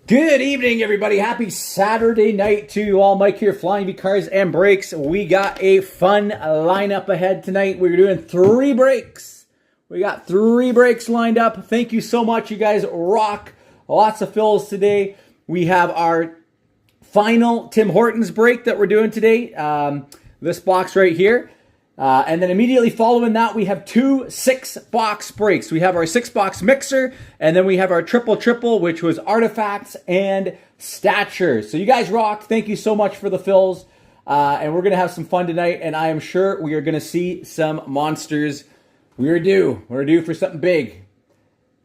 Good evening, everybody. Happy Saturday night to you all. Mike here, Flying V Cars and Brakes. We got a fun lineup ahead tonight. We're doing 3 breaks. We got 3 breaks lined up. Thank you so much. You guys rock. Lots of fills today. We have our final Tim Hortons break that we're doing today. This box right here. And then immediately following that, we have 2 6-box breaks. We have our 6-box mixer, and then we have our triple, which was artifacts and stature. So you guys rock. Thank you so much for the fills. And we're going to have some fun tonight, and I am sure we are going to see some monsters. We're due for something big.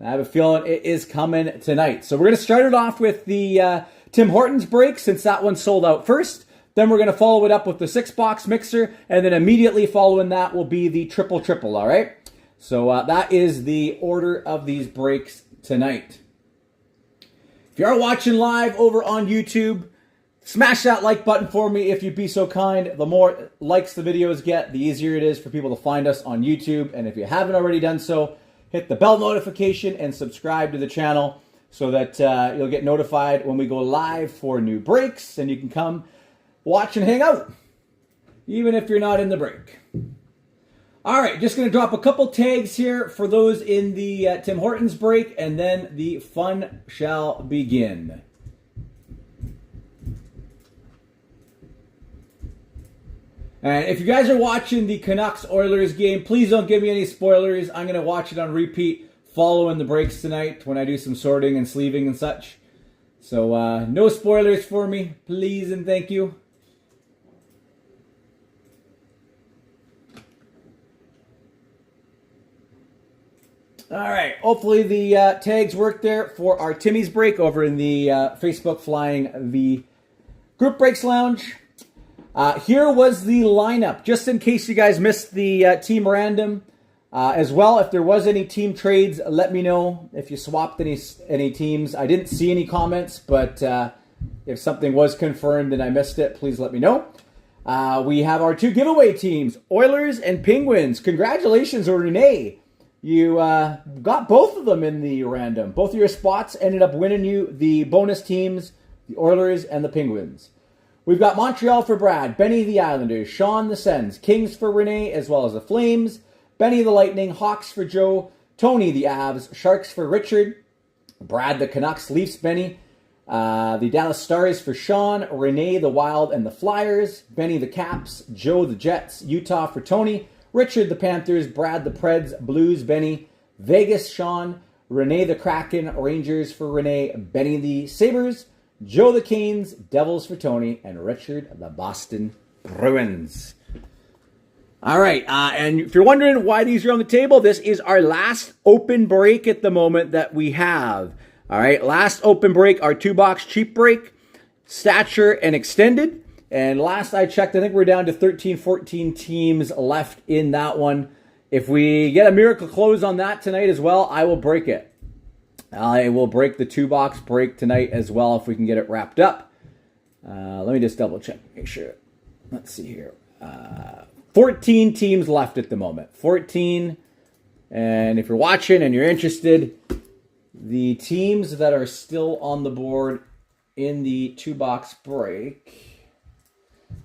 I have a feeling it is coming tonight. So we're going to start it off with the Tim Hortons break, since that one sold out first. Then we're going to follow it up with the 6-box mixer, and then immediately following that will be the triple, all right? So that is the order of these breaks tonight. If you are watching live over on YouTube, smash that like button for me if you'd be so kind. The more likes the videos get, the easier it is for people to find us on YouTube. And if you haven't already done so, hit the bell notification and subscribe to the channel so that you'll get notified when we go live for new breaks, and you can come watch and hang out, even if you're not in the break. All right, just going to drop a couple tags here for those in the Tim Hortons break, and then the fun shall begin. And if you guys are watching the Canucks-Oilers game, please don't give me any spoilers. I'm going to watch it on repeat following the breaks tonight when I do some sorting and sleeving and such. So no spoilers for me, please and thank you. All right, hopefully the tags work there for our Timmy's break over in the Facebook Flying V Group Breaks Lounge. Here was the lineup, just in case you guys missed the team random. As well, if there was any team trades, let me know if you swapped any teams. I didn't see any comments, but if something was confirmed and I missed it, please let me know. We have our 2 giveaway teams, Oilers and Penguins. Congratulations, Renee. You got both of them in the random. Both of your spots ended up winning you the bonus teams, the Oilers and the Penguins. We've got Montreal for Brad, Benny the Islanders, Sean the Sens, Kings for Renee, as well as the Flames, Benny the Lightning, Hawks for Joe, Tony the Avs, Sharks for Richard, Brad the Canucks, Leafs Benny, the Dallas Stars for Sean, Renee the Wild and the Flyers, Benny the Caps, Joe the Jets, Utah for Tony, Richard the Panthers, Brad the Preds, Blues Benny, Vegas Sean, Renee the Kraken, Rangers for Renee, Benny the Sabres, Joe the Canes, Devils for Tony, and Richard the Boston Bruins. All right, and if you're wondering why these are on the table, this is our last open break at the moment that we have. All right, last open break, our 2-box cheap break, stature and extended. And last I checked, I think we're down to 13, 14 teams left in that one. If we get a miracle close on that tonight as well, I will break it. I will break the 2-box break tonight as well if we can get it wrapped up. Let me just double check, make sure. Let's see here. 14 teams left at the moment. 14. And if you're watching and you're interested, the teams that are still on the board in the 2-box break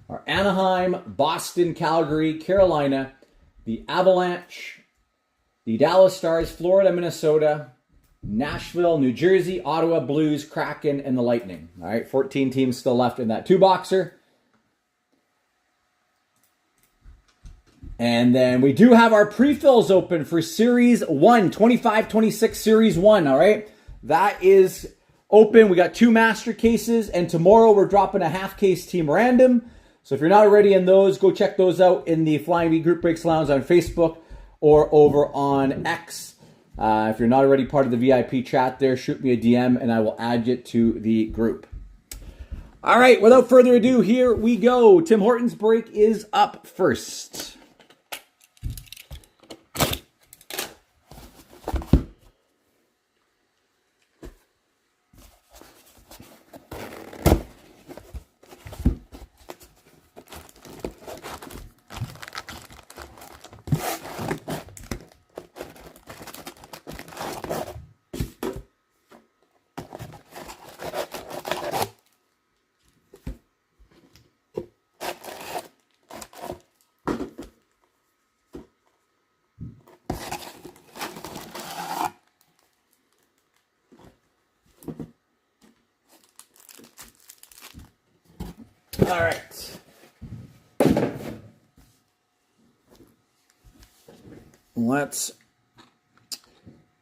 are Anaheim, Boston, Calgary, Carolina, the Avalanche, the Dallas Stars, Florida, Minnesota, Nashville, New Jersey, Ottawa, Blues, Kraken, and the Lightning. All right, 14 teams still left in that 2-boxer. And then we do have our pre-fills open for Series 1, 25-26 Series 1, all right? That is open. We got 2 master cases, and tomorrow we're dropping a half-case team random. So if you're not already in those, go check those out in the Flying V Group Breaks Lounge on Facebook or over on X. If you're not already part of the VIP chat there, shoot me a DM and I will add you to the group. All right, without further ado, here we go. Tim Hortons break is up first. All right. Let's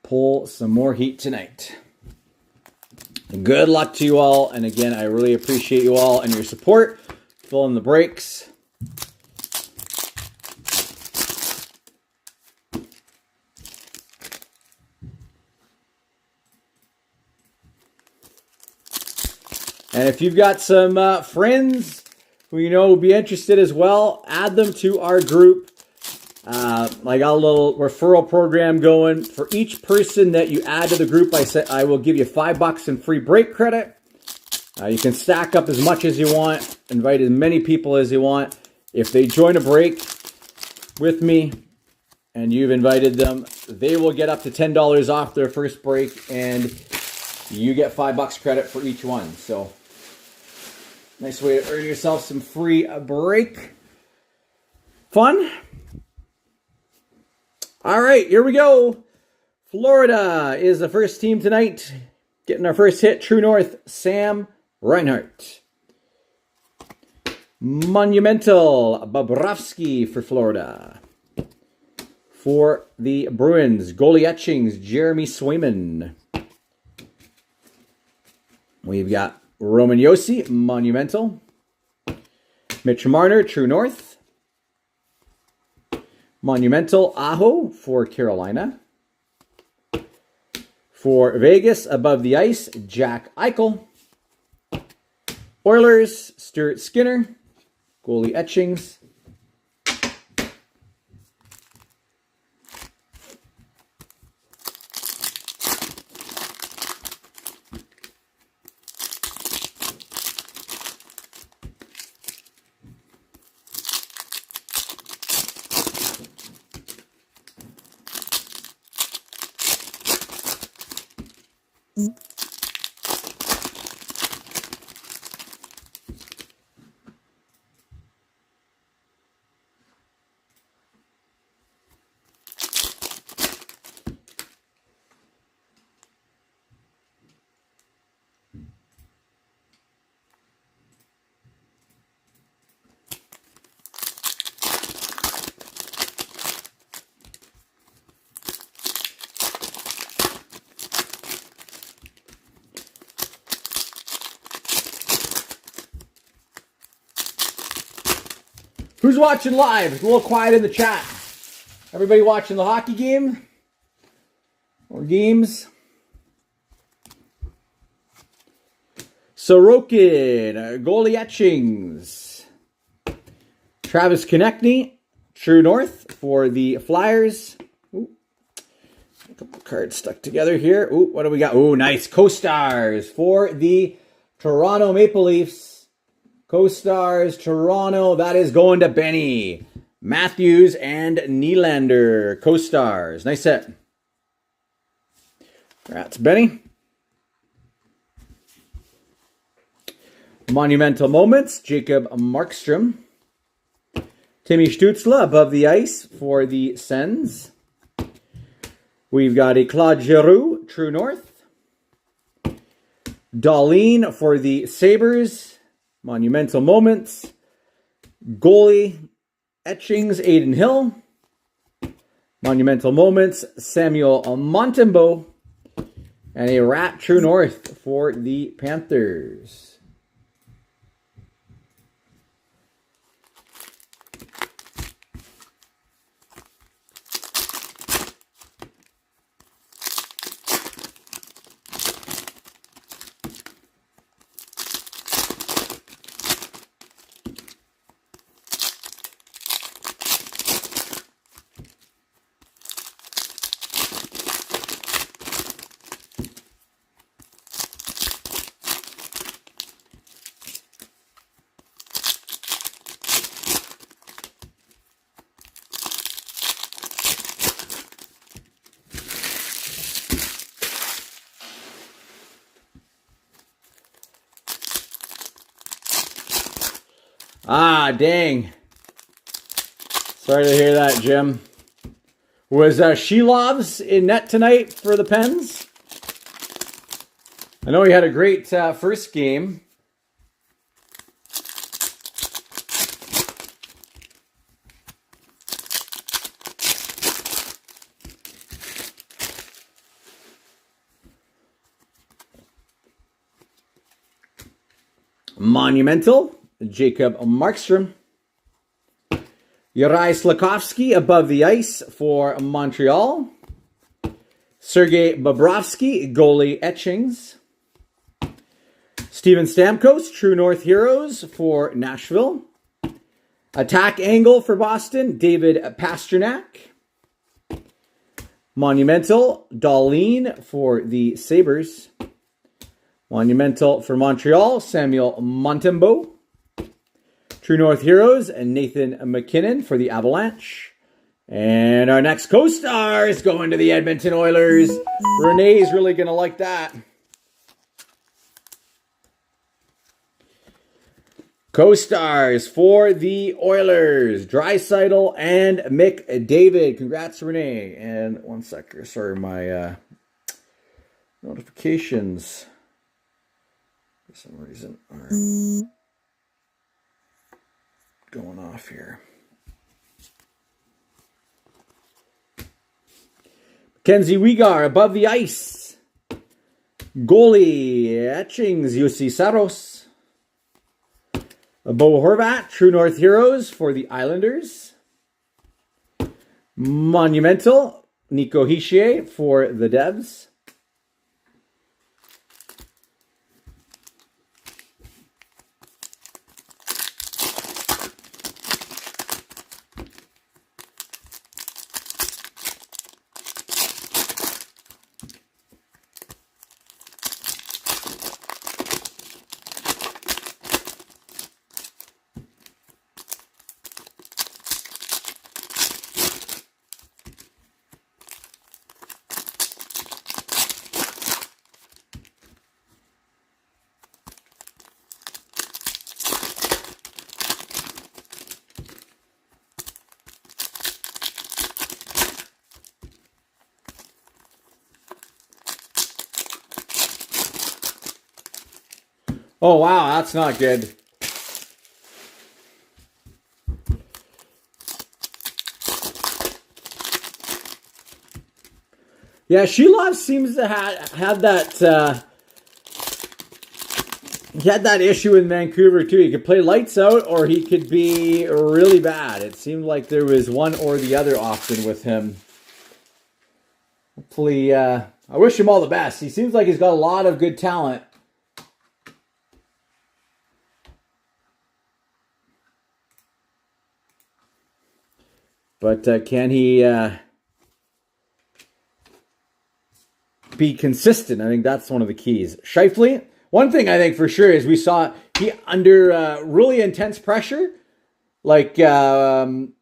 pull some more heat tonight. Good luck to you all. And again, I really appreciate you all and your support. Fill in the breaks. And if you've got some friends who you know will be interested as well, add them to our group. I got a little referral program going. For each person that you add to the group, I said I will give you $5 in free break credit. You can stack up as much as you want, invite as many people as you want. If they join a break with me and you've invited them, they will get up to $10 off their first break, and you get $5 credit for each one. So nice way to earn yourself some free break fun. All right, here we go. Florida is the first team tonight. Getting our first hit, True North, Sam Reinhart. Monumental, Bobrovsky for Florida. For the Bruins, goalie etchings, Jeremy Swayman. We've got Roman Josi, Monumental. Mitch Marner, True North. Monumental, Aho for Carolina. For Vegas, above the ice, Jack Eichel. Oilers, Stuart Skinner. Goalie etchings. Who's watching live? It's a little quiet in the chat. Everybody watching the hockey game? Or games? Sorokin, goalie etchings. Travis Konechny, True North for the Flyers. Ooh. A couple cards stuck together here. Ooh, what do we got? Ooh, nice. Co-Stars for the Toronto Maple Leafs. Co-Stars, Toronto, that is going to Benny. Matthews and Nylander, Co-Stars. Nice set. Congrats, Benny. Monumental Moments, Jacob Markstrom. Timmy Stützle, above the ice for the Sens. We've got a Claude Giroux, True North. Darlene for the Sabres. Monumental Moments. Goalie etchings, Aiden Hill. Monumental Moments, Samuel Montembeault. And a Rat True North for the Panthers. Ah, dang. Sorry to hear that, Jim. Was Shilovs in net tonight for the Pens? I know he had a great first game. Monumental, Jacob Markstrom. Juraj Slafkovsky above the ice for Montreal. Sergei Bobrovsky, goalie etchings. Steven Stamkos, True North Heroes for Nashville. Attack angle for Boston, David Pastrnak. Monumental, Dahlin for the Sabres. Monumental for Montreal, Samuel Montembeault. True North Heroes, and Nathan McKinnon for the Avalanche. And our next co-star is going to the Edmonton Oilers. Renee's really going to like that. Co-stars for the Oilers, Draisaitl and McDavid. Congrats, Renee. And one sec, sorry, my notifications for some reason are going off here. Mackenzie Weegar above the ice. Goalie etchings, Jussi Saros. Bo Horvat, True North Heroes for the Islanders. Monumental, Nico Hischier for the Devs. Oh, wow, that's not good. Yeah, Sheilov seems to have that... he had that issue in Vancouver, too. He could play lights out, or he could be really bad. It seemed like there was one or the other often with him. Hopefully, I wish him all the best. He seems like he's got a lot of good talent. But can he be consistent? I think that's one of the keys. Scheifele, one thing I think for sure is we saw he under really intense pressure, like for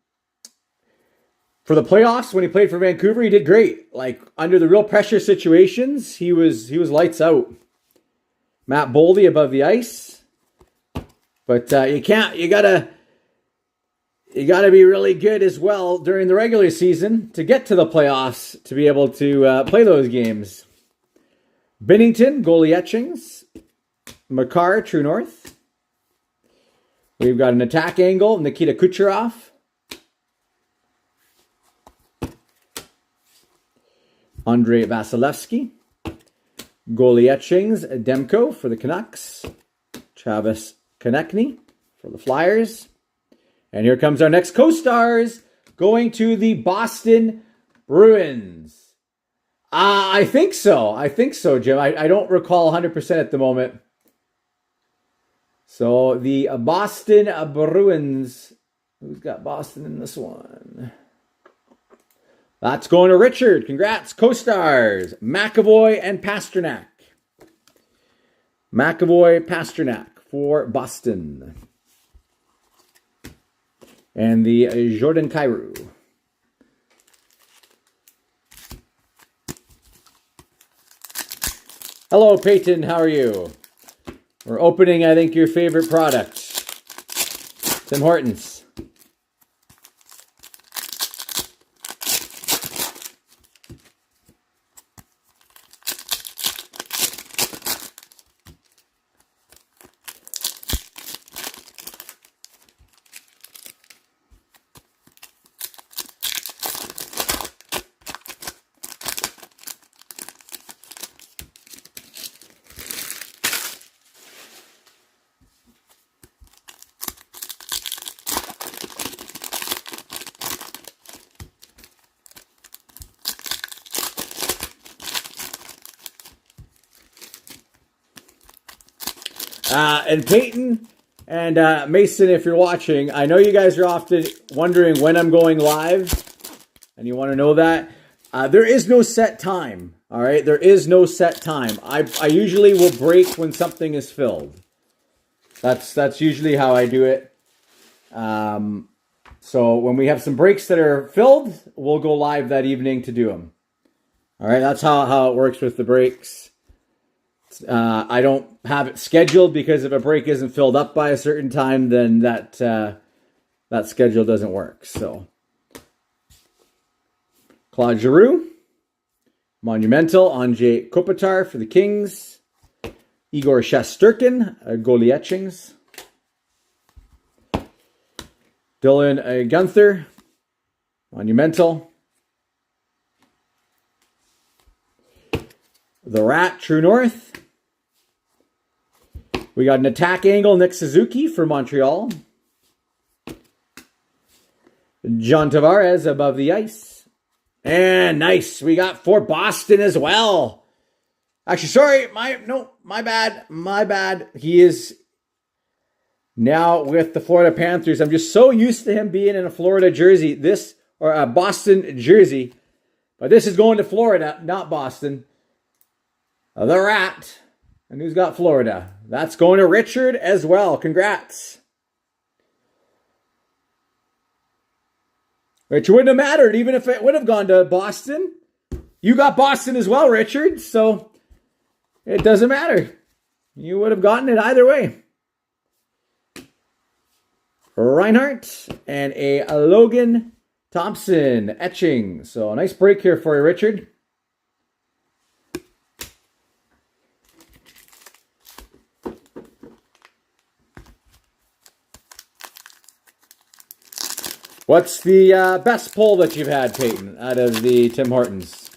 the playoffs when he played for Vancouver, he did great. Like under the real pressure situations, he was lights out. Matt Boldy above the ice, but you gotta be really good as well during the regular season to get to the playoffs to be able to play those games. Binnington, goalie etchings. Makar, True North. We've got an attack angle, Nikita Kucherov. Andrei Vasilevsky. Goalie etchings, Demko for the Canucks. Travis Konechny for the Flyers. And here comes our next co-stars going to the Boston Bruins. I think so, Jim. I don't recall 100% at the moment. So the Boston Bruins. Who's got Boston in this one? That's going to Richard. Congrats. Co-stars McAvoy and Pastrnak. McAvoy, Pastrnak for Boston. And the Jordan Kyrou. Hello, Peyton. How are you? We're opening, I think, your favorite product. Tim Hortons. And Peyton and Mason, if you're watching, I know you guys are often wondering when I'm going live, and you want to know that. There is no set time, all right? There is no set time. I usually will break when something is filled. That's usually how I do it. So when we have some breaks that are filled, we'll go live that evening to do them. All right, that's how it works with the breaks. I don't have it scheduled because if a break isn't filled up by a certain time, then that schedule doesn't work. So Claude Giroux, Monumental, Andrzej Kopitar for the Kings, Igor Shesterkin, goalie etchings, Dylan Gunther, Monumental, The Rat, True North. We got an attack angle, Nick Suzuki for Montreal. John Tavares above the ice. And nice, we got for Boston as well. Actually, sorry, my bad. He is now with the Florida Panthers. I'm just so used to him being in a Florida jersey, or a Boston jersey. But this is going to Florida, not Boston. The Rat. And who's got Florida? That's going to Richard as well. Congrats. Which wouldn't have mattered even if it would have gone to Boston. You got Boston as well, Richard. So it doesn't matter. You would have gotten it either way. Reinhardt and a Logan Thompson etching. So a nice break here for you, Richard. What's the best pull that you've had, Peyton, out of the Tim Hortons?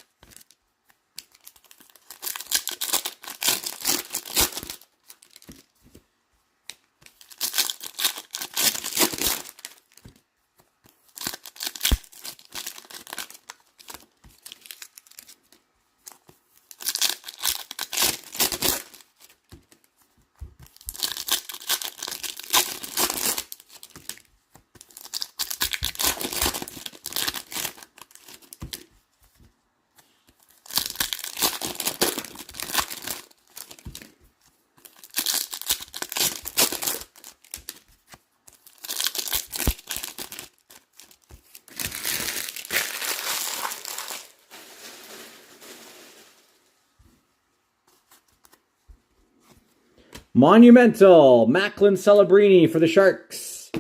Monumental, Macklin Celebrini for the Sharks.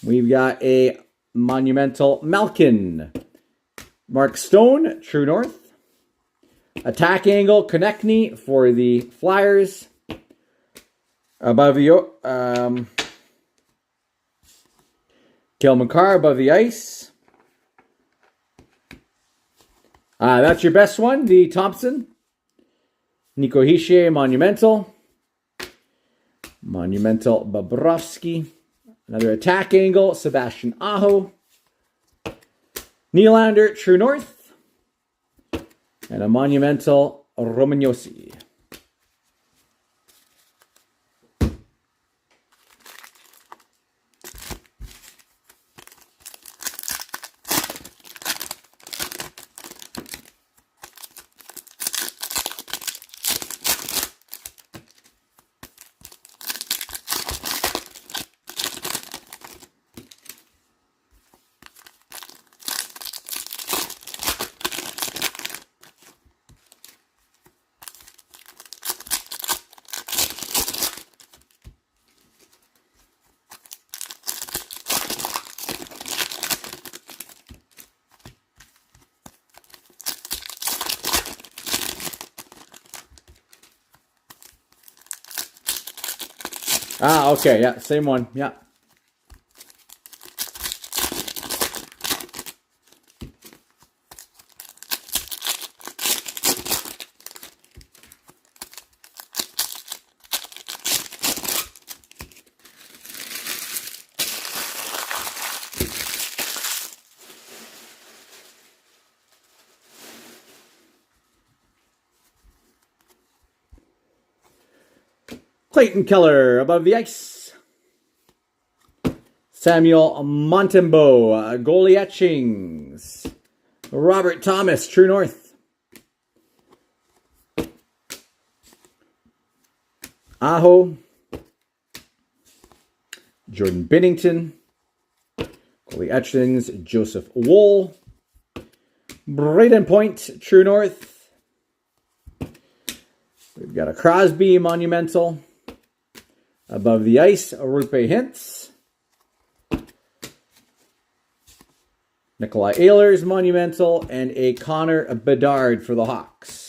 We've got a Monumental Malkin. Mark Stone, True North. Attack Angle, Konechny for the Flyers. Above the Cale Makar above the ice. That's your best one, the Thompson. Nico Hischier, Monumental. Monumental Bobrovsky. Another attack angle, Sebastian Aho. Nylander, True North. And a Monumental Romagnosi. Okay, yeah, same one, yeah. Clayton Keller above the ice. Samuel Montembeault, goalie etchings. Robert Thomas, True North. Aho. Jordan Binnington. Goalie etchings, Joseph Woll. Braden Point, True North. We've got a Crosby monumental. Above the ice, Rupe Hintz. Nikolai Ehlers monumental, and a Connor Bedard for the Hawks.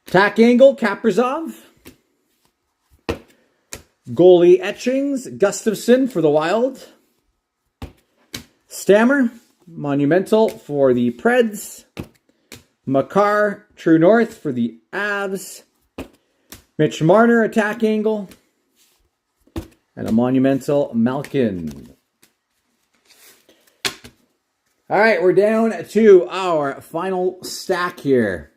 Tack Angle, Kaprizov. Goalie etchings, Gustafson for the Wild. Stammer, monumental for the Preds. Makar, True North for the Avs. Mitch Marner, attack angle. And a monumental Malkin. All right, we're down to our final stack here.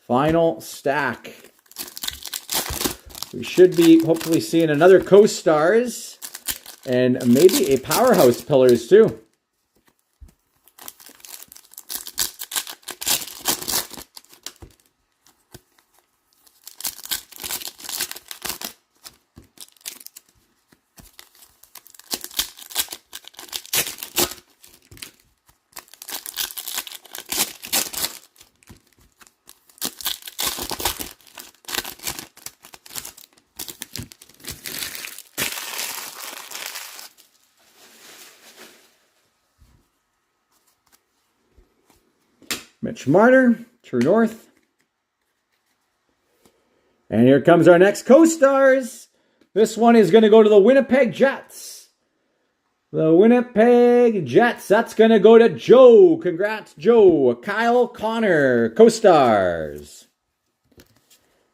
Final stack. We should be hopefully seeing another Co-Stars and maybe a Powerhouse Pillars too. Mitch Marner, True North. And here comes our next Co-Stars. This one is going to go to the Winnipeg Jets. The Winnipeg Jets. That's going to go to Joe. Congrats, Joe. Kyle Connor, Co-Stars.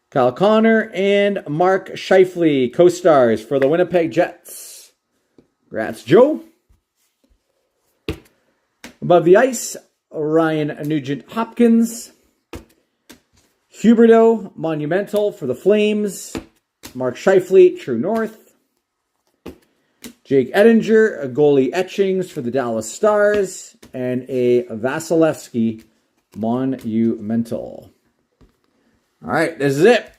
Kyle Connor and Mark Scheifele, Co-Stars for the Winnipeg Jets. Congrats, Joe. Above the ice, Ryan Nugent-Hopkins. Huberdeau, monumental for the Flames. Mark Scheifele, True North. Jake Ettinger, a goalie etchings for the Dallas Stars. And a Vasilevsky, monumental. All right, this is it.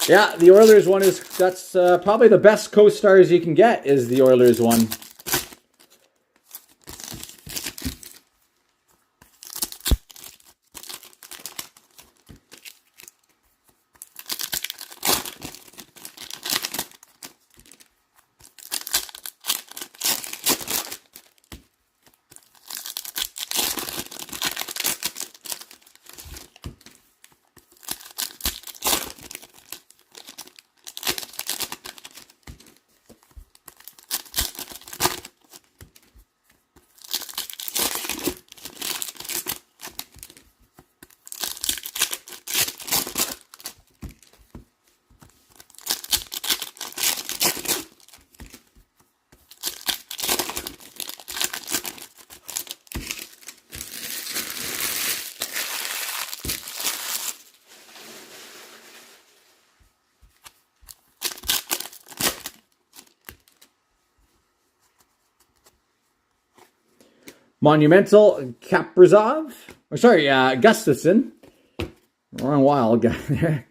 Yeah, the Oilers one that's probably the best Co-Stars you can get is the Oilers one. Monumental Kaprizov. Gustafson. Wrong wild guy there.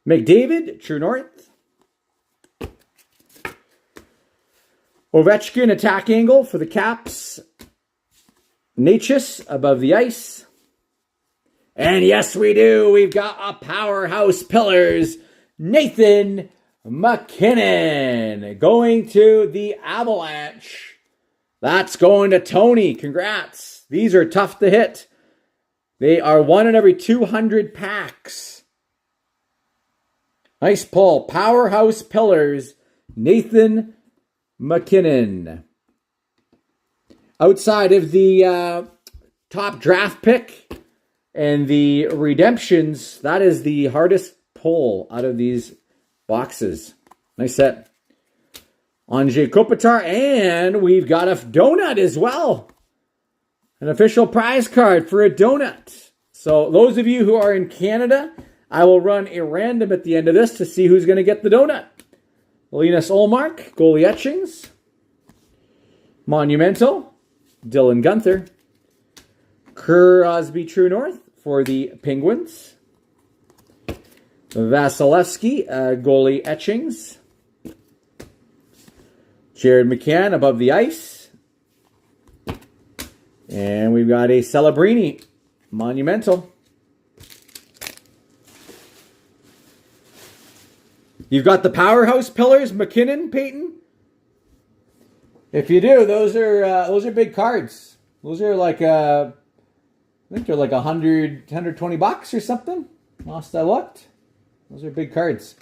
McDavid, True North. Ovechkin, attack angle for the Caps. Natchez, above the ice. And yes, we do. We've got a Powerhouse Pillars. Nathan McKinnon going to the Avalanche. That's going to Tony. Congrats. These are tough to hit. They are 1 in every 200 packs. Nice pull. Powerhouse Pillars, Nathan MacKinnon. Outside of the top draft pick and the redemptions, that is the hardest pull out of these boxes. Nice set. Anze Kopitar, and we've got a donut as well. An official prize card for a donut. So those of you who are in Canada, I will run a random at the end of this to see who's going to get the donut. Linus Ullmark, goalie etchings. Monumental, Dylan Guenther. Crosby True North for the Penguins. Vasilevsky, goalie etchings. Jared McCann above the ice. And we've got a Celebrini, Monumental. You've got the Powerhouse Pillars, McKinnon, Peyton. If you do, those are big cards. Those are like I think they're like $120 or something. Last I looked, those are big cards.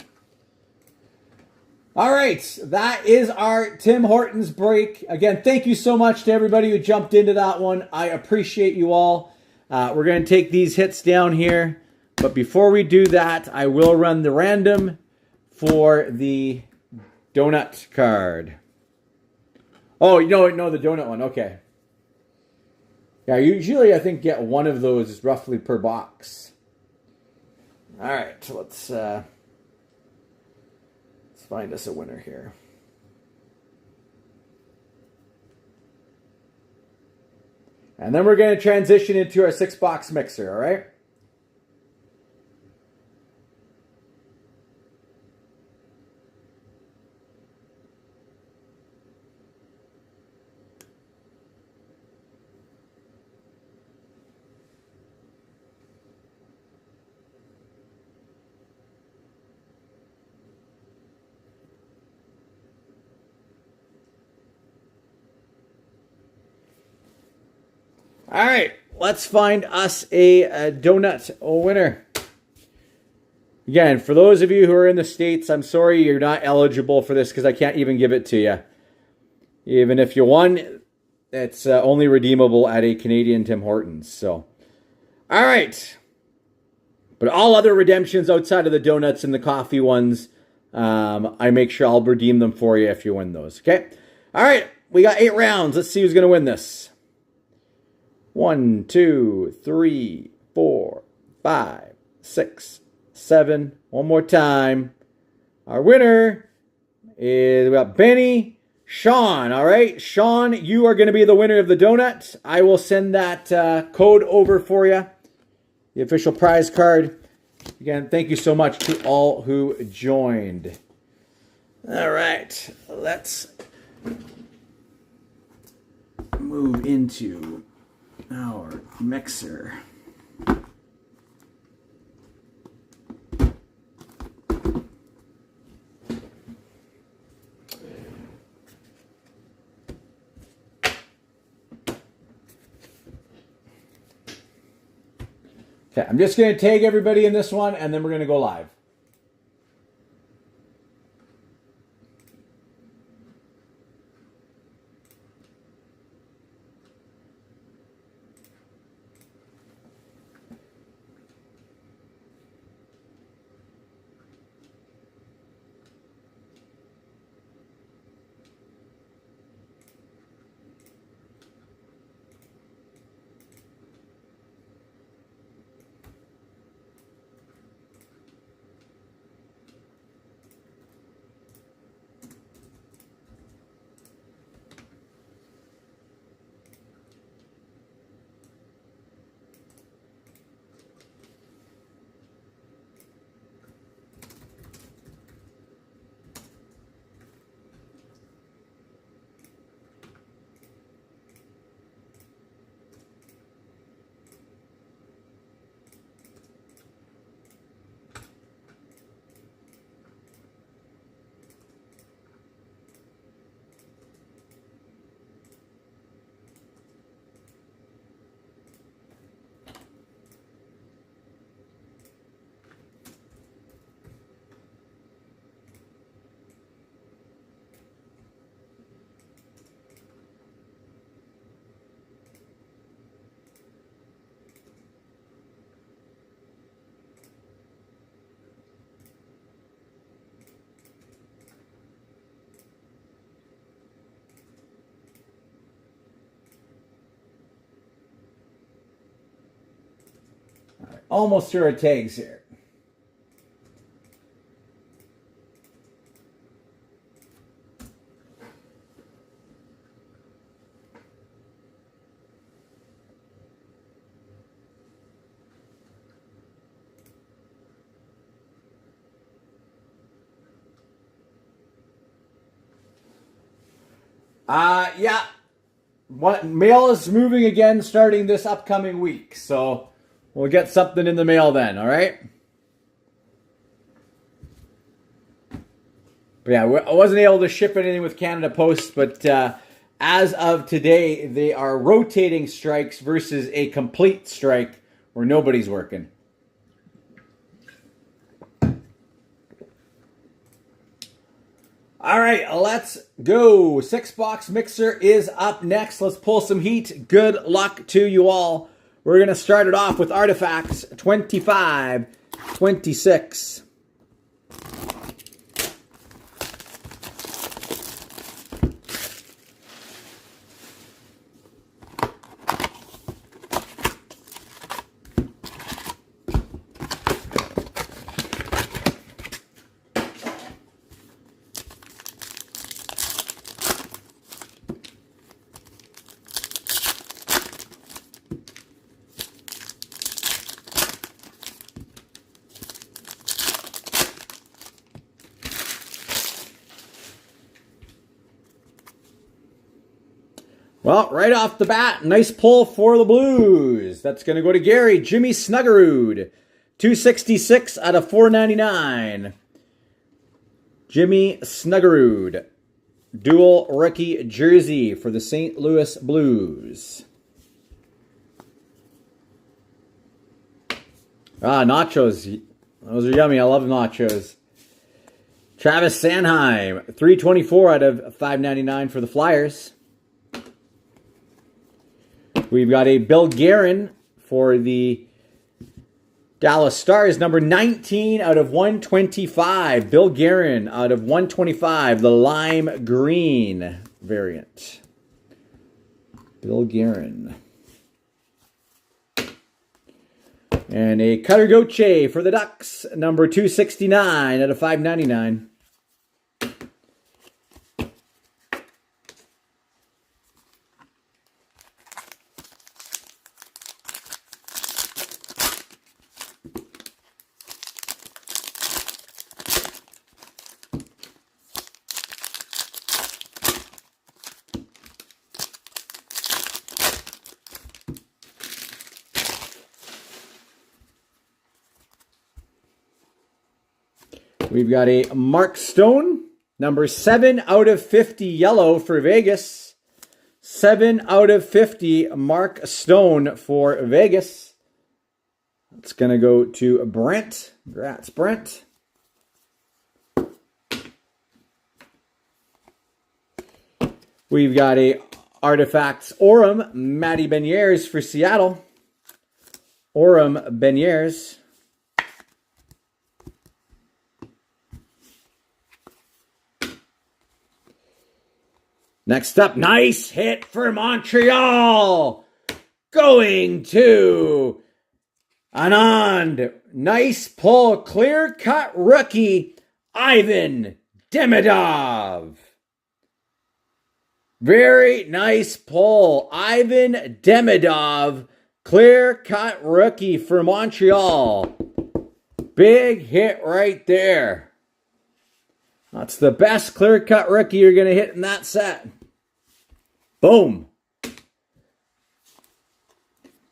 All right, that is our Tim Hortons break. Again, thank you so much to everybody who jumped into that one. I appreciate you all. We're going to take these hits down here. But before we do that, I will run the random for the donut card. Oh, no, the donut one. Okay. Yeah, usually I think get one of those roughly per box. All right, let's find us a winner here. And then we're going to transition into our 6-box mixer, all right? All right, let's find us a donut winner. Again, for those of you who are in the States, I'm sorry you're not eligible for this because I can't even give it to you. Even if you won, it's only redeemable at a Canadian Tim Hortons. So, all right. But all other redemptions outside of the donuts and the coffee ones, I make sure I'll redeem them for you if you win those, okay? All right, we got 8 rounds. Let's see who's going to win this. 1, 2, 3, 4, 5, 6, 7. One more time. Our winner is, we got Benny, Sean. All right, Sean, you are going to be the winner of the donut. I will send that code over for you, the official prize card. Again, thank you so much to all who joined. All right, let's move into our mixer. Okay, I'm just going to tag everybody in this one, and then we're going to go live. almost through our tags here. Yeah. Mail is moving again starting this upcoming week. So we'll get something in the mail then, all right? But yeah, I wasn't able to ship anything with Canada Post, but as of today, they are rotating strikes versus a complete strike where nobody's working. All right, let's go. 6-box mixer is up next. Let's pull some heat. Good luck to you all. We're going to start it off with Artifacts 25, 26. Well, right off the bat, nice pull for the Blues. That's going to go to Gary. Jimmy Snuggerud, 266 out of 499. Jimmy Snuggerud, dual rookie jersey for the St. Louis Blues. Nachos. Those are yummy. I love nachos. Travis Sanheim, 324 out of 599 for the Flyers. We've got a Bill Guerin for the Dallas Stars, number 19 out of 125. Bill Guerin out of 125, the lime green variant. Bill Guerin. And a Cutter Gauthier for the Ducks, number 269 out of 599. We've got a Mark Stone, number 7 out of 50 yellow for Vegas. 7 out of 50 Mark Stone for Vegas. It's going to go to Brent. Congrats, Brent. We've got a Artifacts Orem, Matty Beniers for Seattle. Orem Beniers. Next up, nice hit for Montreal. Going to Anand. Nice pull. Clear-cut rookie, Ivan Demidov. Very nice pull. Ivan Demidov, clear-cut rookie for Montreal. Big hit right there. That's the best clear-cut rookie you're going to hit in that set. Boom.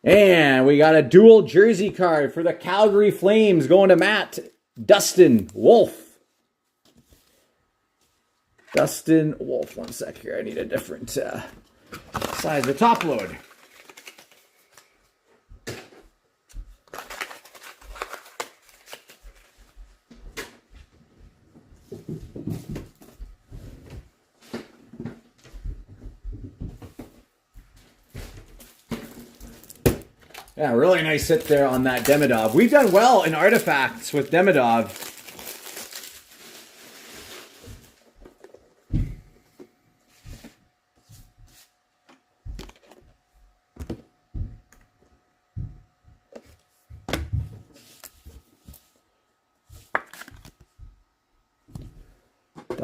And we got a dual jersey card for the Calgary Flames going to Matt. Dustin Wolf. Dustin Wolf. One sec here. I need a different size of top load. Yeah, really nice hit there on that Demidov. We've done well in Artifacts with Demidov.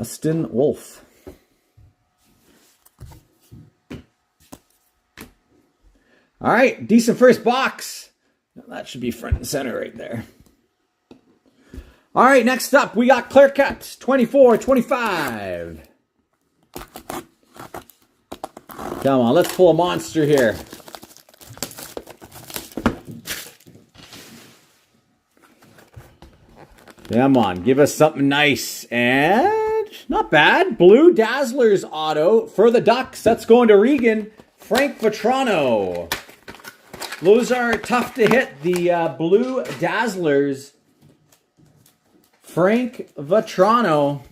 Justin Wolf. All right, decent first box. That should be front and center right there. All right, next up, we got clear cut 24-25. Come on, let's pull a monster here. Come on, give us something nice. And not bad. Blue Dazzlers auto for the Ducks. That's going to Regan. Frank Vatrano. Those are tough to hit. The Blue Dazzlers. Frank Vatrano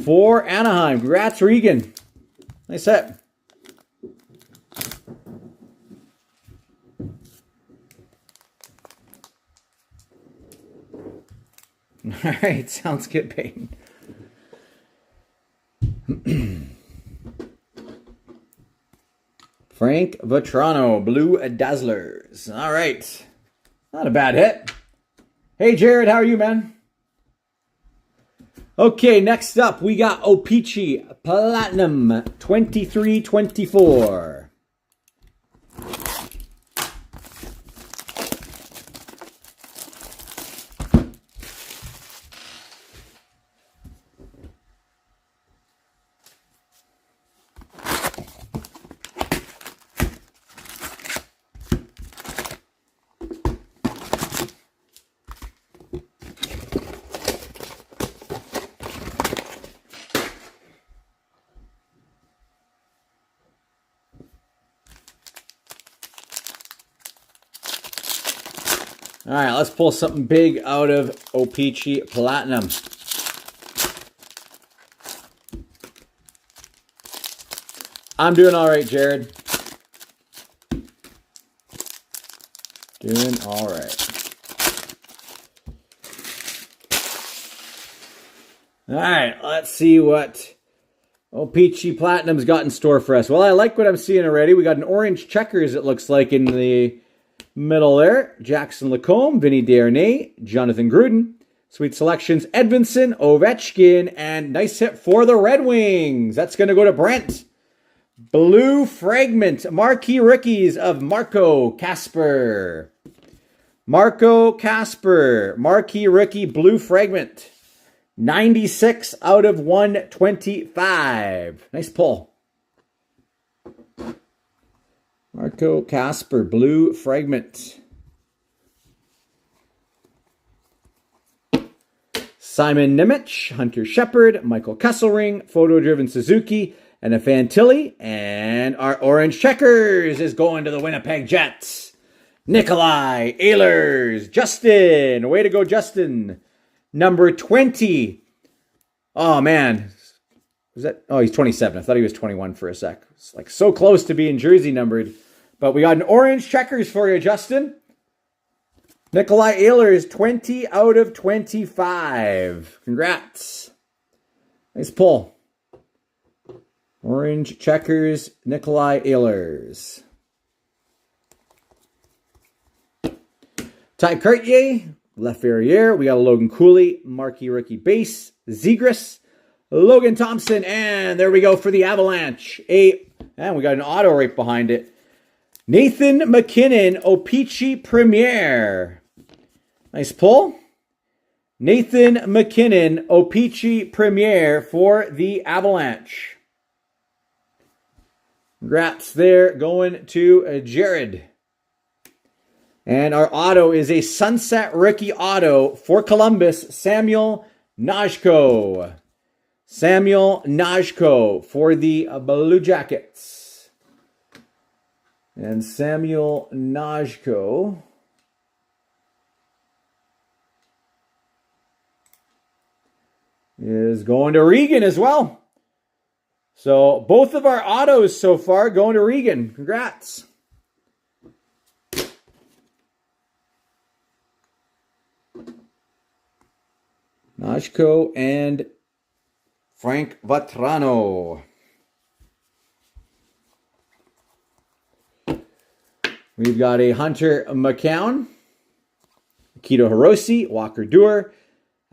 for Anaheim. Congrats, Regan. Nice hit. All right, sounds good, Peyton. Frank Vatrano, Blue Dazzlers. All right. Not a bad hit. Hey, Jared, how are you, man? Okay, next up, we got O-Pee-Chee Platinum 23-24. All right, let's pull something big out of O-Pee-Chee Platinum. I'm doing all right, Jared. Doing all right. All right, let's see what O-Pee-Chee Platinum's got in store for us. Well, I like what I'm seeing already. We got an orange checkers, it looks like, in the middle there. Jackson Lacombe, Vinny Desharnais, Jonathan Gruden. Sweet selections, Edvinsson, Ovechkin, and nice hit for the Red Wings. That's going to go to Brent. Blue Fragment, marquee rookies of Marco Kasper. Marco Kasper, marquee rookie, Blue Fragment. 96 out of 125. Nice pull. Marco Kasper, Blue Fragment. Simon Nemec, Hunter Shepard, Michael Kesselring, Photo-Driven Suzuki, and a Fantilli. And our orange checkers is going to the Winnipeg Jets. Nikolai Ehlers, Justin. Way to go, Justin. Number 20. Oh, man. Was that? Oh, he's 27. I thought he was 21 for a sec. It's like so close to being jersey numbered. But we got an orange checkers for you, Justin. Nikolai Ehlers, 20 out of 25. Congrats. Nice pull. Orange checkers, Nikolai Ehlers. Ty Cartier, Laferriere. We got a Logan Cooley, marquee rookie base, Zegras, Logan Thompson, and there we go for the Avalanche. And we got an auto right behind it. Nathan McKinnon, O-Pee-Chee Premier. Nice pull. Nathan McKinnon, O-Pee-Chee Premier for the Avalanche. Congrats there, going to Jared. And our auto is a Sunset Rookie auto for Columbus, Samuel Najko. Samuel Najko for the Blue Jackets. And Samuel Najko is going to Regan as well. So both of our autos so far going to Regan. Congrats. Najko and Frank Vatrano. We've got a Hunter McCown, Akito Hirose, Walker Duehr,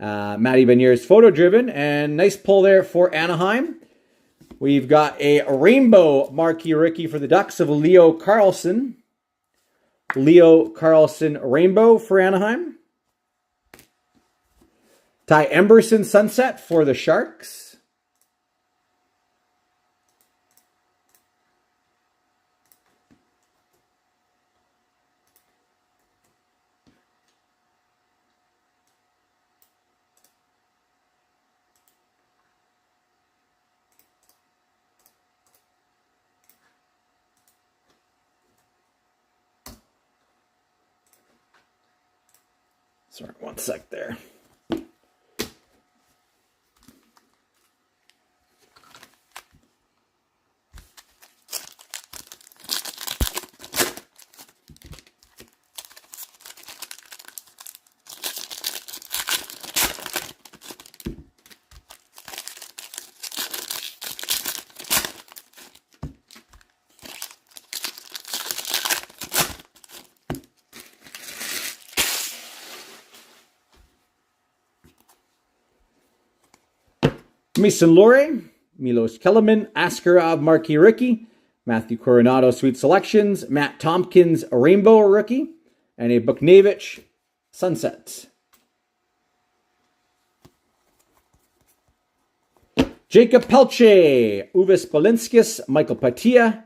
Matty Beniers photo driven, and nice pull there for Anaheim. We've got a rainbow marquee rookie for the Ducks of Leo Carlson. Leo Carlson rainbow for Anaheim. Ty Emberson sunset for the Sharks. Sorry, one sec there. Mason Lohrei, Milos Kellerman, Askarov marquee rookie, Matthew Coronado sweet selections, Matt Tompkins rainbow rookie, and a Buchnevich sunset. Jacob Pelche, Uvis Balinskis, Michael Patia,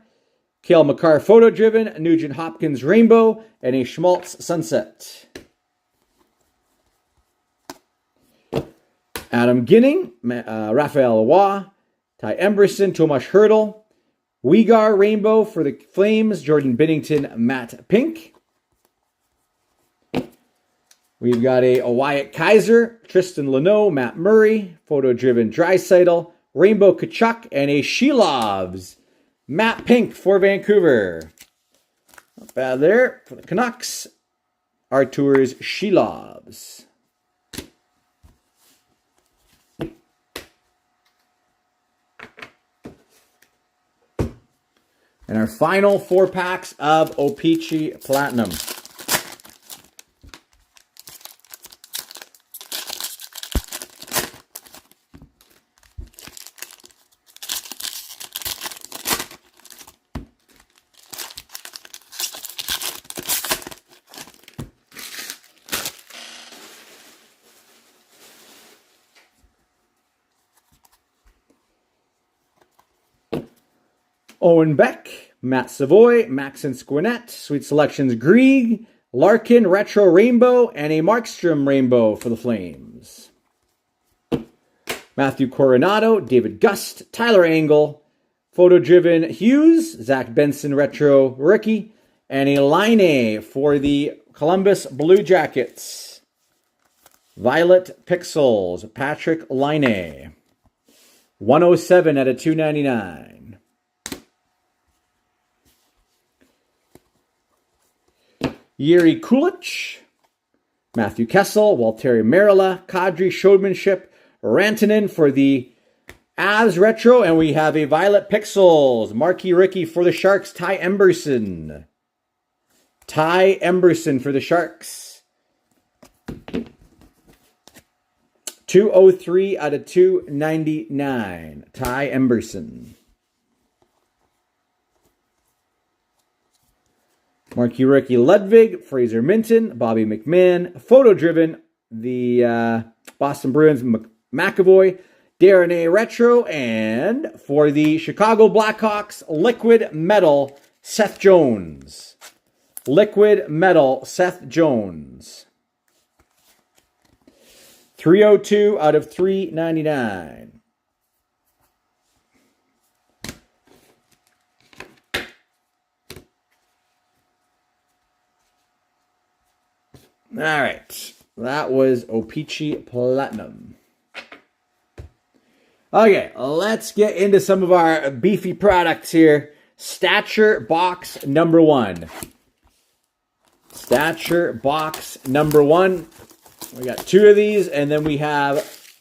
Cale Makar photo driven, Nugent Hopkins rainbow, and a Schmaltz sunset. Adam Ginning, Raphael Waugh, Ty Emberson, Tomas Hertl, Uyghur rainbow for the Flames, Jordan Binnington, Matt Pink. We've got a Wyatt Kaiser, Tristan Luneau, Matt Murray, photo-driven Draisaitl, Rainbow Kachuk, and a Shelovs, Matt Pink for Vancouver. Not bad there for the Canucks. Arturs Shelovs. And our final 4 packs of O-Pee-Chee Platinum. Owen Beck, Matt Savoy, Maxon Squinet, Sweet Selections Grieg, Larkin Retro Rainbow, and a Markstrom Rainbow for the Flames. Matthew Coronado, David Gust, Tyler Angle, Photo Driven Hughes, Zach Benson Retro Rookie, and a Line for the Columbus Blue Jackets. Violet Pixels, Patrick Line. 107 out of 299. Yuri Kulich, Matthew Kessel, Walteri Merila, Kadri Showmanship, Rantanen for the Avs Retro, and we have a Violet Pixels, marquee rookie for the Sharks, Ty Emberson. Ty Emberson for the Sharks. 203 out of 299. Ty Emberson. Marquee rookie Ludwig, Fraser Minton, Bobby McMahon, photo driven, the Boston Bruins McAvoy, Darren A. Retro, and for the Chicago Blackhawks, Liquid Metal, Seth Jones. Liquid Metal, Seth Jones. 302 out of 399. All right, that was O-Pee-Chee Platinum. Okay, let's get into some of our beefy products here. Stature box number 1. Stature box number 1. We got 2 of these, and then we have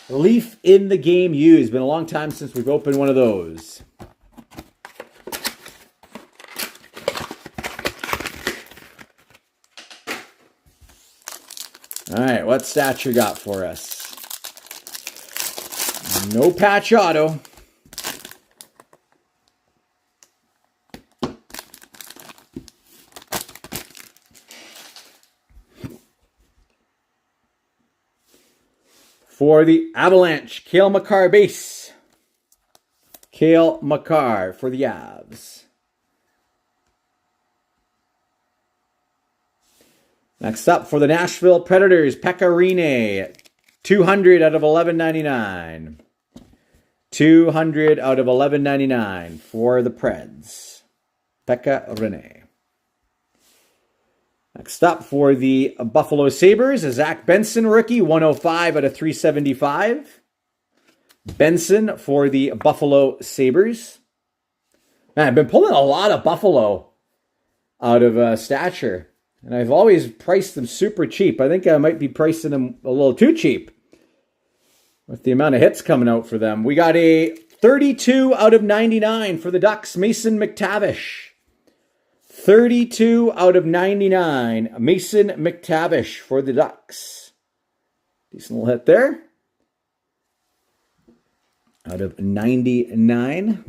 Leaf in the Game Used. Been a long time since we've opened one of those. All right, what's Stature got for us? No patch auto. For the Avalanche, Cale Makar base. Cale Makar for the Avs. Next up for the Nashville Predators, Pekka Rinne. 200 out of 11.99. 200 out of 11.99 for the Preds. Pekka Rinne. Next up for the Buffalo Sabres, a Zach Benson rookie, 105 out of 375. Benson for the Buffalo Sabres. Man, I've been pulling a lot of Buffalo out of Stature, and I've always priced them super cheap. I think I might be pricing them a little too cheap with the amount of hits coming out for them. We got a 32 out of 99 for the Ducks, Mason McTavish. 32 out of 99, Mason McTavish for the Ducks. Decent little hit there. Out of 99.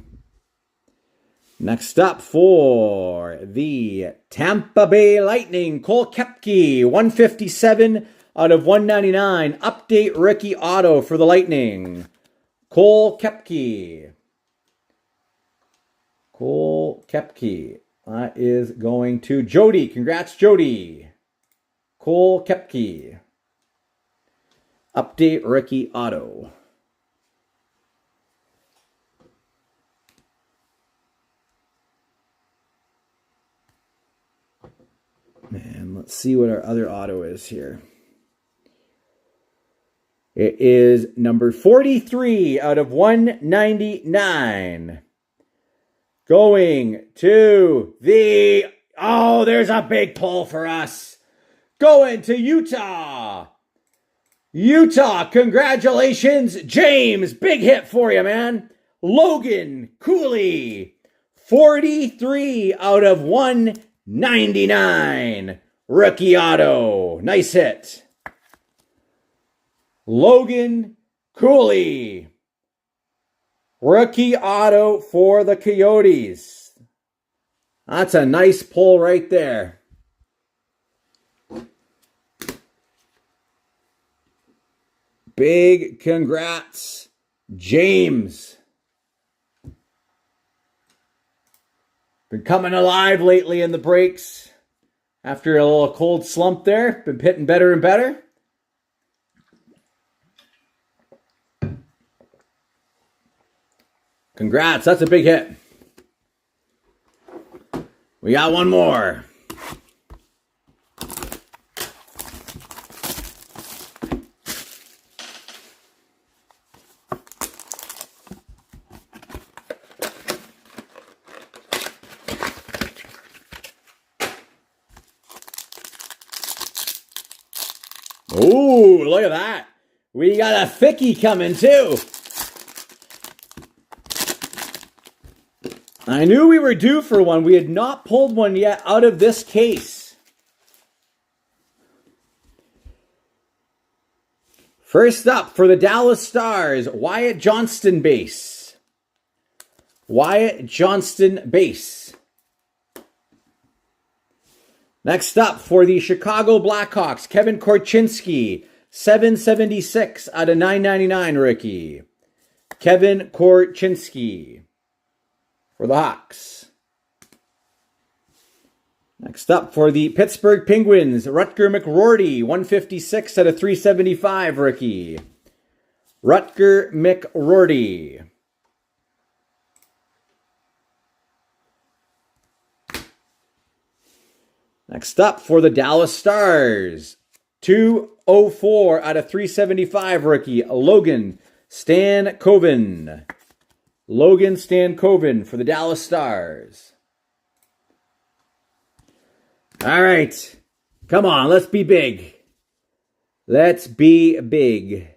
Next up for the Tampa Bay Lightning, Cole Koepke, 157 out of 199. Update rookie auto for the Lightning. Cole Koepke. Cole Koepke. That is going to Jody. Congrats, Jody. Cole Koepke. Update rookie auto. And let's see what our other auto is here. It is number 43 out of 199. Going to the... Oh, there's a big pull for us. Going to Utah. Utah, congratulations. James, big hit for you, man. Logan Cooley, 43 out of 199. Rookie auto. Nice hit. Logan Cooley. Rookie auto for the Coyotes. That's a nice pull right there. Big congrats, James. Been coming alive lately in the breaks. After a little cold slump there. Been hitting better and better. Congrats, that's a big hit. We got one more. Ooh, look at that. We got a thickie coming too. I knew we were due for one. We had not pulled one yet out of this case. First up for the Dallas Stars, Wyatt Johnston base. Wyatt Johnston base. Next up for the Chicago Blackhawks, Kevin Korchinski, 776 out of 999 rookie. Kevin Korchinski for the Hawks. Next up for the Pittsburgh Penguins, Rutger McRourty, 156 out of 375 rookie. Rutger McRourty. Next up for the Dallas Stars, 204 out of 375 rookie, Logan Stankoven. Logan Stankoven for the Dallas Stars. All right. Come on, let's be big. Let's be big.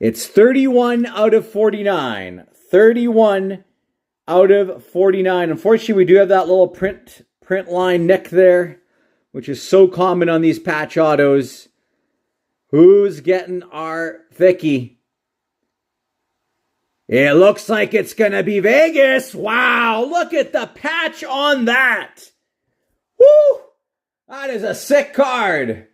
It's 31 out of 49. 31 out of 49. Unfortunately, we do have that little print print line nick there, which is so common on these patch autos. Who's getting our Vicky? It looks like it's going to be Vegas. Wow, look at the patch on that. Woo! That is a sick card.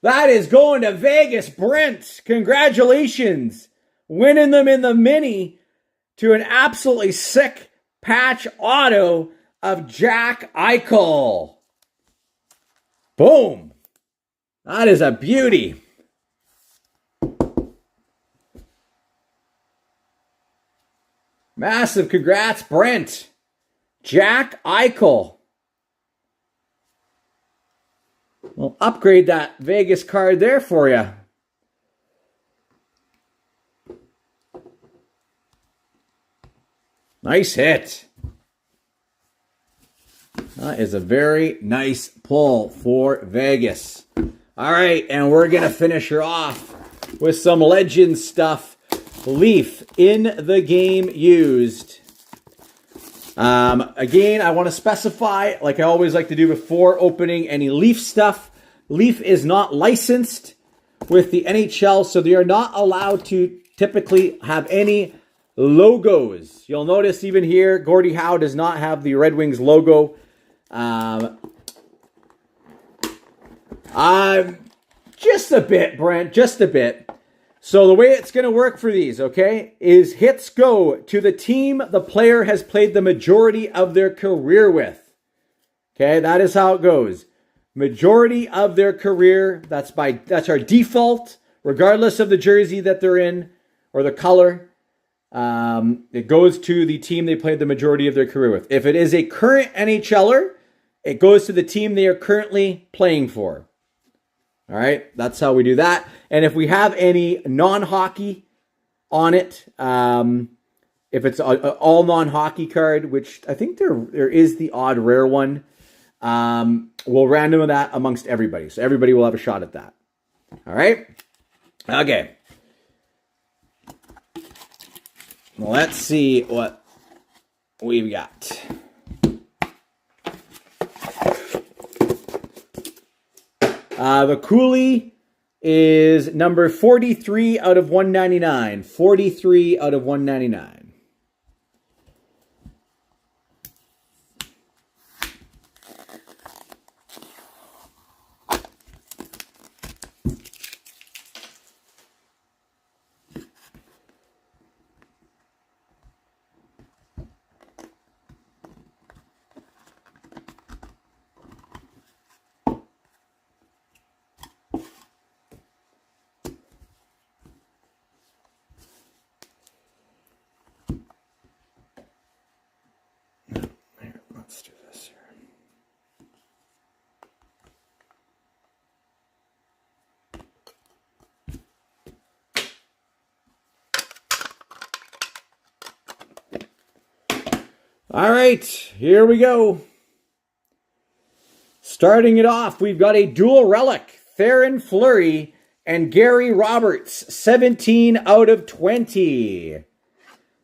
That is going to Vegas. Brent, congratulations. Winning them in the mini to an absolutely sick patch auto of Jack Eichel. Boom. That is a beauty. Massive congrats, Brent. Jack Eichel. We'll upgrade that Vegas card there for you. Nice hit. That is a very nice pull for Vegas. All right, and we're going to finish her off with some legend stuff. Leaf in the game used. Again, I want to specify, like I always like to do before opening any Leaf stuff, Leaf is not licensed with the NHL, so they are not allowed to typically have any logos. You'll notice even here, Gordie Howe does not have the Red Wings logo. Just a bit, Brent, just a bit. So the way it's going to work for these, okay, is hits go to the team the player has played the majority of their career with. Okay, that is how it goes. Majority of their career, that's our default, regardless of the jersey that they're in or the color. It goes to the team they played the majority of their career with. If it is a current NHLer, it goes to the team they are currently playing for. All right, that's how we do that. And if we have any non-hockey on it, if it's an all non-hockey card, which I think there is the odd rare one, we'll random that amongst everybody. So everybody will have a shot at that. All right? Okay. Let's see what we've got. The Cooley is number 43 out of 199. 43 out of 199. Let's do this here. All right, here we go. Starting it off, we've got a dual relic, Theoren Fleury and Gary Roberts, 17 out of 20.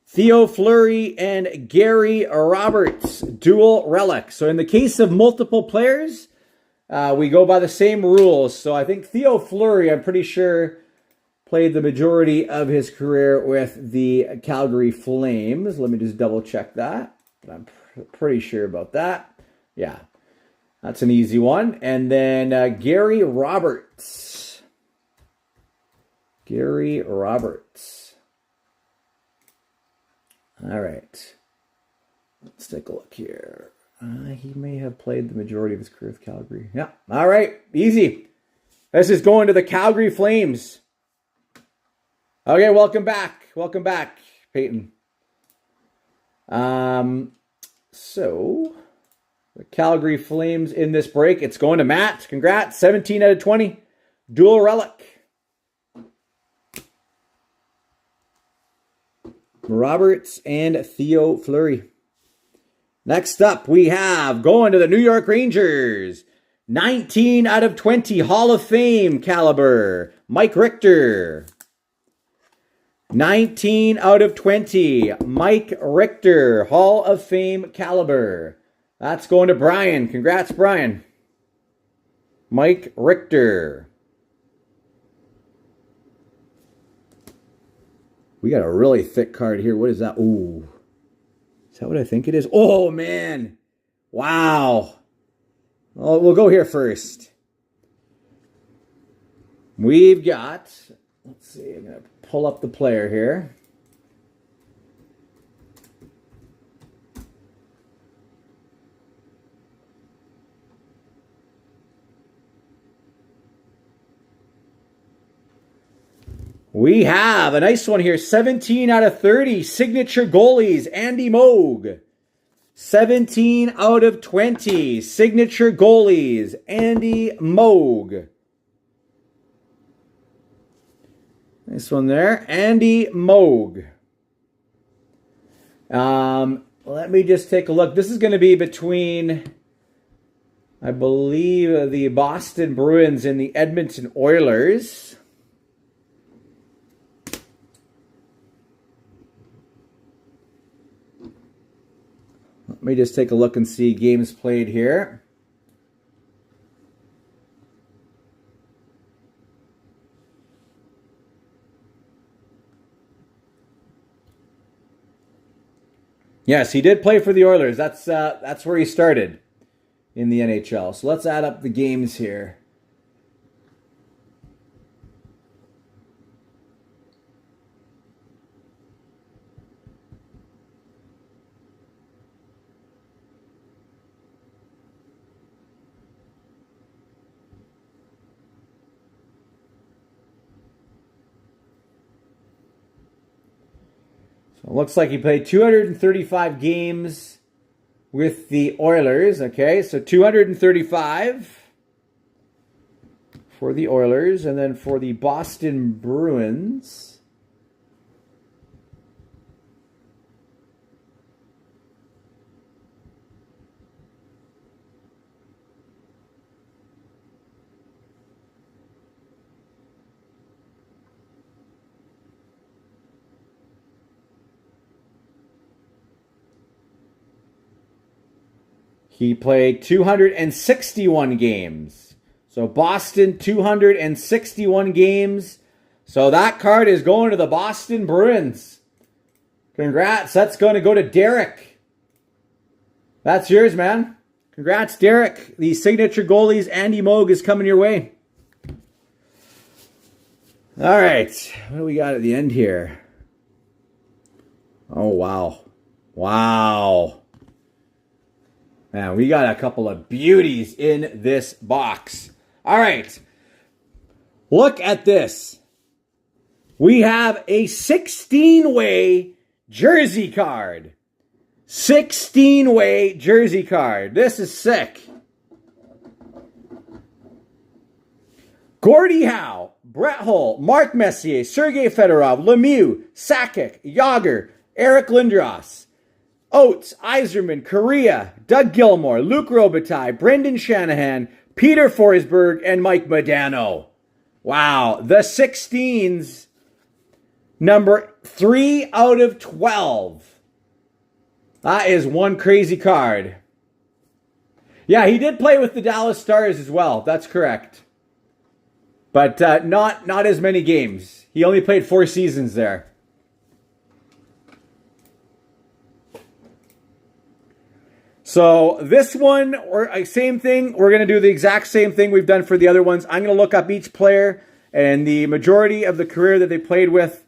Theo Fleury and Gary Roberts, dual relic. So in the case of multiple players, we go by the same rules. So I think Theo Fleury, I'm pretty sure, played the majority of his career with the Calgary Flames. Let me just double check that. I'm pretty sure about that. Yeah, that's an easy one. And then Gary Roberts. Gary Roberts. All right. Let's take a look here. He may have played the majority of his career with Calgary. Yeah. All right. Easy. This is going to the Calgary Flames. Okay, welcome back. Welcome back, Peyton. So, the Calgary Flames in this break. It's going to Matt. Congrats. 17 out of 20. Dual relic. Roberts and Theo Fleury. Next up, we have going to the New York Rangers. 19 out of 20 Hall of Fame caliber. Mike Richter. 19 out of 20 Mike Richter Hall of Fame caliber. That's going to Brian. Congrats, Brian. Mike Richter. We got a really thick card here. What is that? Ooh. Is that what I think it is? Oh, man. Wow. Well, we'll go here first. We've got, let's see, I'm going to pull up the player here. We have a nice one here. 17 out of 30. Signature goalies. Andy Moog. 17 out of 20. Signature goalies. Andy Moog. Nice one there. Andy Moog. Let me just take a look. This is going to be between, I believe, the Boston Bruins and the Edmonton Oilers. Let me just take a look and see games played here. Yes, he did play for the Oilers. That's where he started in the NHL. So let's add up the games here. So it looks like he played 235 games with the Oilers. Okay, so 235 for the Oilers. And then for the Boston Bruins, he played 261 games. So Boston, 261 games. So that card is going to the Boston Bruins. Congrats. That's going to go to Derek. That's yours, man. Congrats, Derek. The signature goalies, Andy Moog, is coming your way. All right. What do we got at the end here? Oh, wow. Wow. Man, we got a couple of beauties in this box. All right. Look at this. We have a 16-way jersey card. 16-way jersey card. This is sick. Gordie Howe, Brett Hull, Mark Messier, Sergei Fedorov, Lemieux, Sakic, Yager, Eric Lindros, Oates, Yzerman, Correa, Doug Gilmour, Luc Robitaille, Brendan Shanahan, Peter Forsberg, and Mike Modano. Wow. The 16s, number 3 out of 12. That is one crazy card. Yeah, he did play with the Dallas Stars as well. That's correct. But not as many games. He only played 4 seasons there. So this one, same thing. We're going to do the exact same thing we've done for the other ones. I'm going to look up each player and the majority of the career that they played with.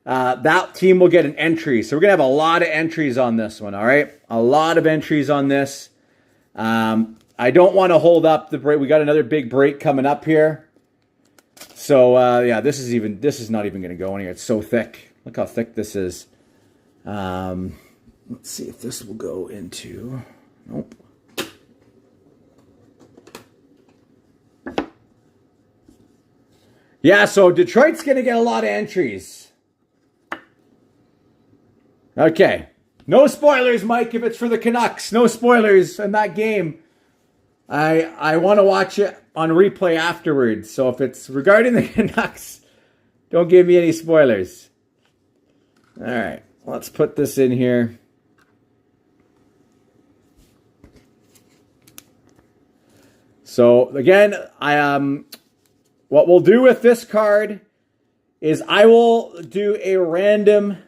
That team will get an entry. So we're going to have a lot of entries on this one, all right? A lot of entries on this. I don't want to hold up the break. We got another big break coming up here. So, yeah, this is not even going to go anywhere. It's so thick. Look how thick this is. Let's see if this will go into... Nope. Yeah, so Detroit's going to get a lot of entries. Okay. No spoilers, Mike, if it's for the Canucks. No spoilers in that game. I want to watch it on replay afterwards. So if it's regarding the Canucks, don't give me any spoilers. All right. Let's put this in here. So again, what we'll do with this card is I will do a random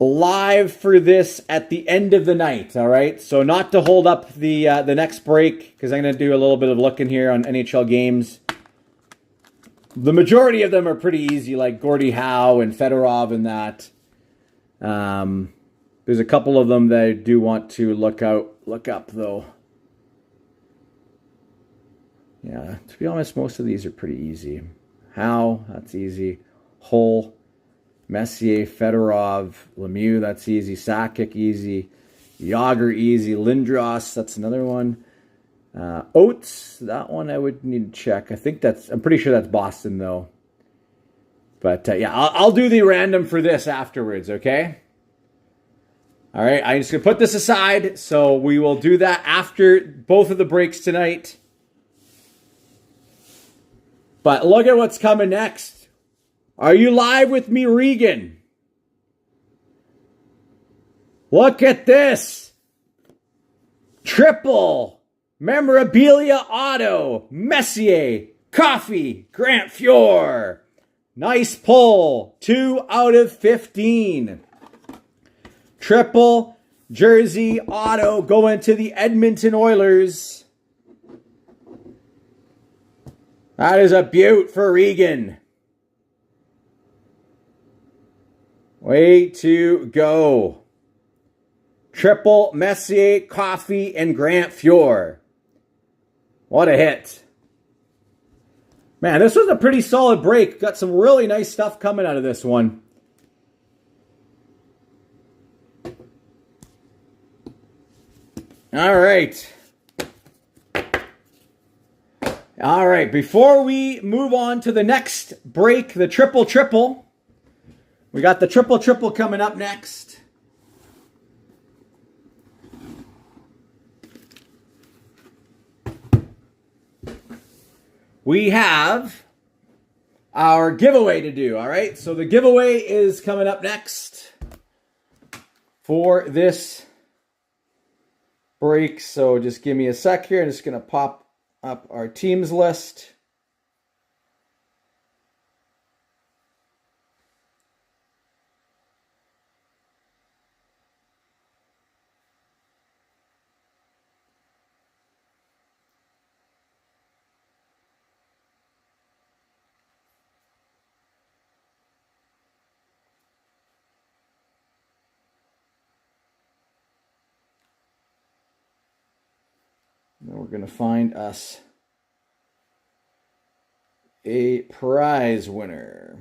live for this at the end of the night, all right? So not to hold up the next break, because I'm going to do a little bit of looking here on NHL games. The majority of them are pretty easy, like Gordie Howe and Fedorov and that. There's a couple of them that I do want to look up, though. Yeah, to be honest, most of these are pretty easy. Howe, that's easy. Hull, Messier, Fedorov, Lemieux, that's easy. Sakic, easy. Yager, easy. Lindros, that's another one. Oates, that one I would need to check. I'm pretty sure that's Boston, though. But yeah, I'll do the random for this afterwards, okay? All right, I'm just going to put this aside. So we will do that after both of the breaks tonight. But look at what's coming next. Are you live with me, Regan? Look at this. Triple memorabilia auto. Messier, Coffee, Grant Fuhr. Nice pull. 2 out of 15. Triple jersey auto going to the Edmonton Oilers. That is a beaut for Regan. Way to go. Triple Messier, Coffee, and Grant Fuhr. What a hit. Man, this was a pretty solid break. Got some really nice stuff coming out of this one. All right. All right, before we move on to the next break, the triple, we got the triple coming up next. We have our giveaway to do, all right? So the giveaway is coming up next for this break. So just give me a sec here. I'm just going to pop up our teams list. Then we're going to find us a prize winner.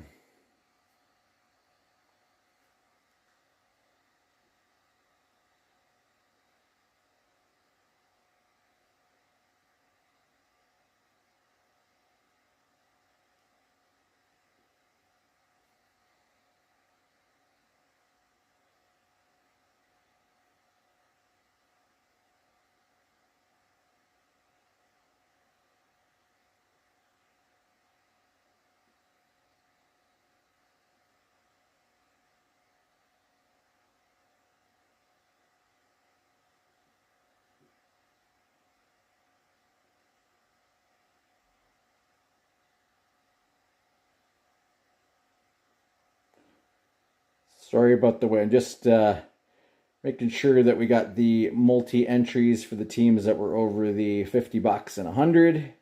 Sorry about the way. I'm just making sure that we got the multi-entries for the teams that were over the $50 and 100.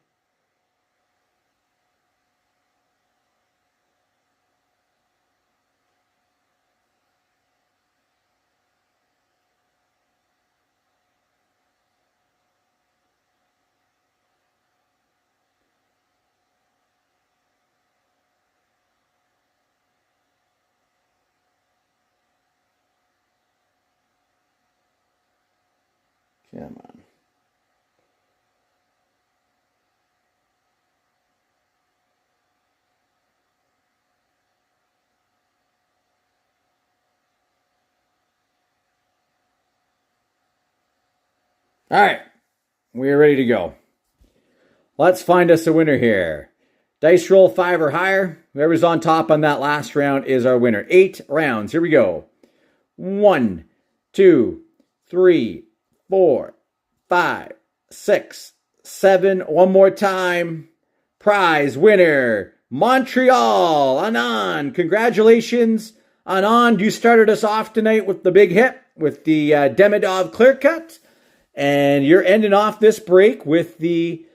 Come on. All right, we are ready to go. Let's find us a winner here. Dice roll 5 or higher. Whoever's on top on that last round is our winner. 8 rounds. Here we go. 1, 2, 3, 4, 5, 6, 7. One more time. Prize winner, Montreal, Anand. Congratulations, Anand. You started us off tonight with the big hit with the Demidov clear cut. And you're ending off this break with the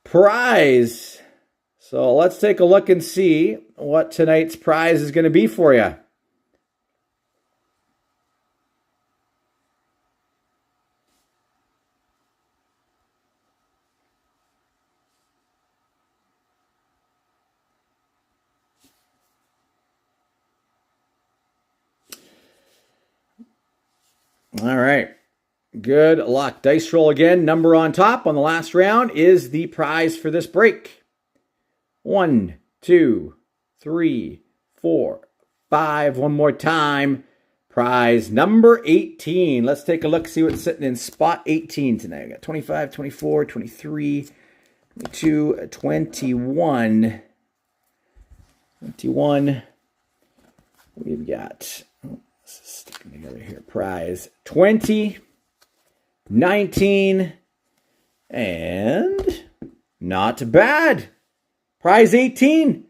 prize. So let's take a look and see what tonight's prize is going to be for you. All right. Good luck. Dice roll again. Number on top on the last round is the prize for this break. 1, 2, 3, 4, 5. One more time. Prize number 18. Let's take a look, see what's sitting in spot 18 tonight. We got 25, 24, 23, 22, 21. 21. We've got, sticking together here, prize 20, 19, and not bad. Prize 18,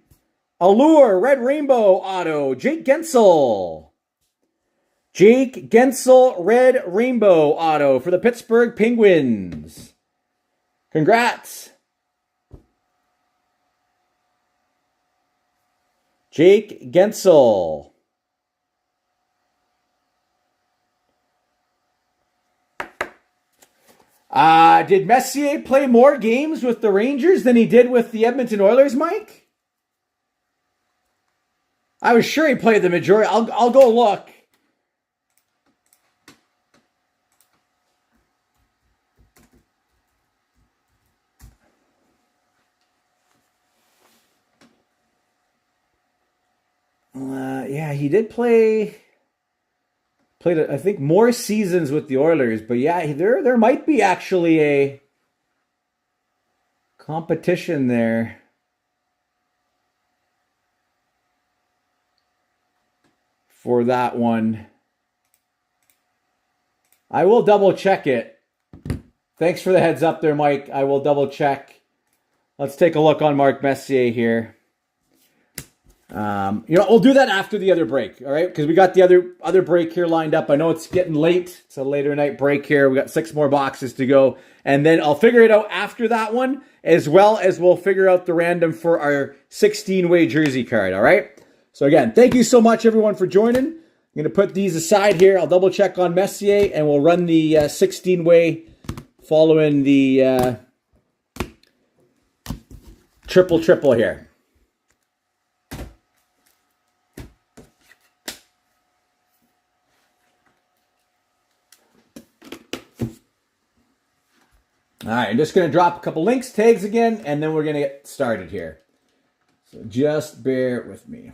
Allure Red Rainbow Auto, Jake Gensel. Jake Gensel Red Rainbow Auto for the Pittsburgh Penguins. Congrats. Jake Gensel. Did Messier play more games with the Rangers than he did with the Edmonton Oilers, Mike? I was sure he played the majority. I'll go look. Yeah, he did played, I think, more seasons with the Oilers. But yeah, there might be actually a competition there. For that one. I will double check it. Thanks for the heads up there, Mike. I will double check. Let's take a look on Mark Messier here. We'll do that after the other break, all right? Because we got the other break here lined up. I know it's getting late. It's a later night break here. We got 6 more boxes to go. And then I'll figure it out after that one, as well as we'll figure out the random for our 16-way jersey card, all right? So again, thank you so much, everyone, for joining. I'm going to put these aside here. I'll double check on Messier, and we'll run the 16-way following the triple here. All right, I'm just going to drop a couple links, tags again, and then we're going to get started here. So just bear with me.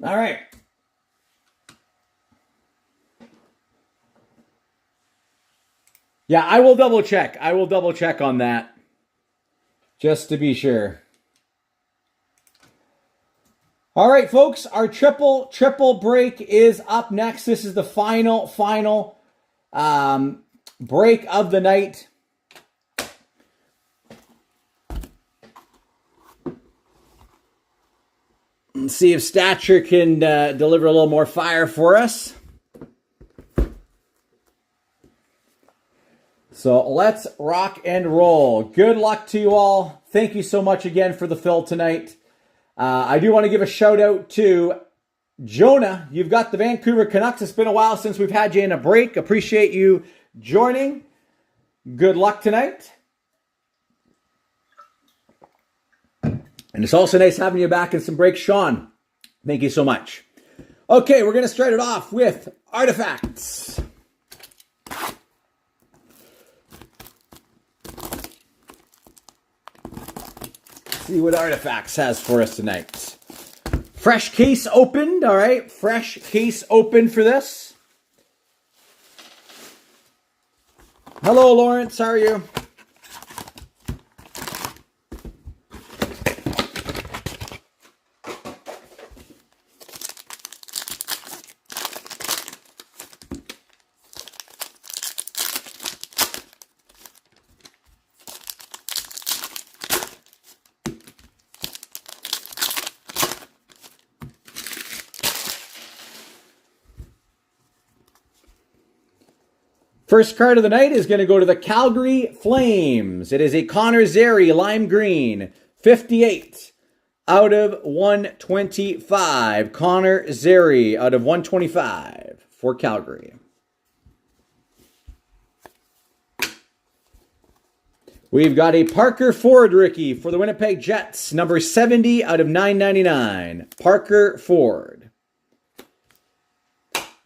All right. Yeah, I will double check. I will double check on that. Just to be sure. All right, folks, our triple break is up next. This is the final break of the night. Let's see if Stature can deliver a little more fire for us. So let's rock and roll. Good luck to you all. Thank you so much again for the fill tonight. I do want to give a shout out to Jonah. You've got the Vancouver Canucks. It's been a while since we've had you in a break. Appreciate you joining. Good luck tonight. And it's also nice having you back in some breaks, Sean. Thank you so much. Okay, we're going to start it off with Artifacts. See what Artifacts has for us tonight. Fresh case opened, all right. Fresh case opened for this. Hello, Lawrence. How are you? First card of the night is going to go to the Calgary Flames. It is a Connor Zary lime green, 58 out of 125. Connor Zary out of 125 for Calgary. We've got a Parker Ford rookie for the Winnipeg Jets, number 70 out of 999. Parker Ford.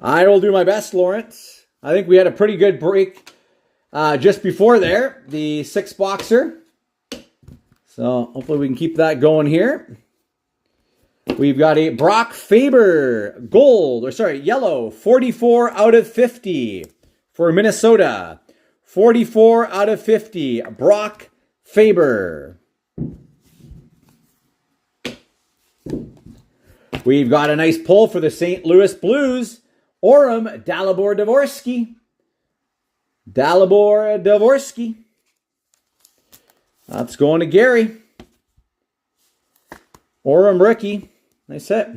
I will do my best, Lawrence. I think we had a pretty good break just before there, the 6-boxer. So hopefully we can keep that going here. We've got a Brock Faber yellow, 44 out of 50 for Minnesota. 44 out of 50, Brock Faber. We've got a nice pull for the St. Louis Blues. Orem Dalibor Dvorsky. That's going to Gary. Orem rookie. Nice hit.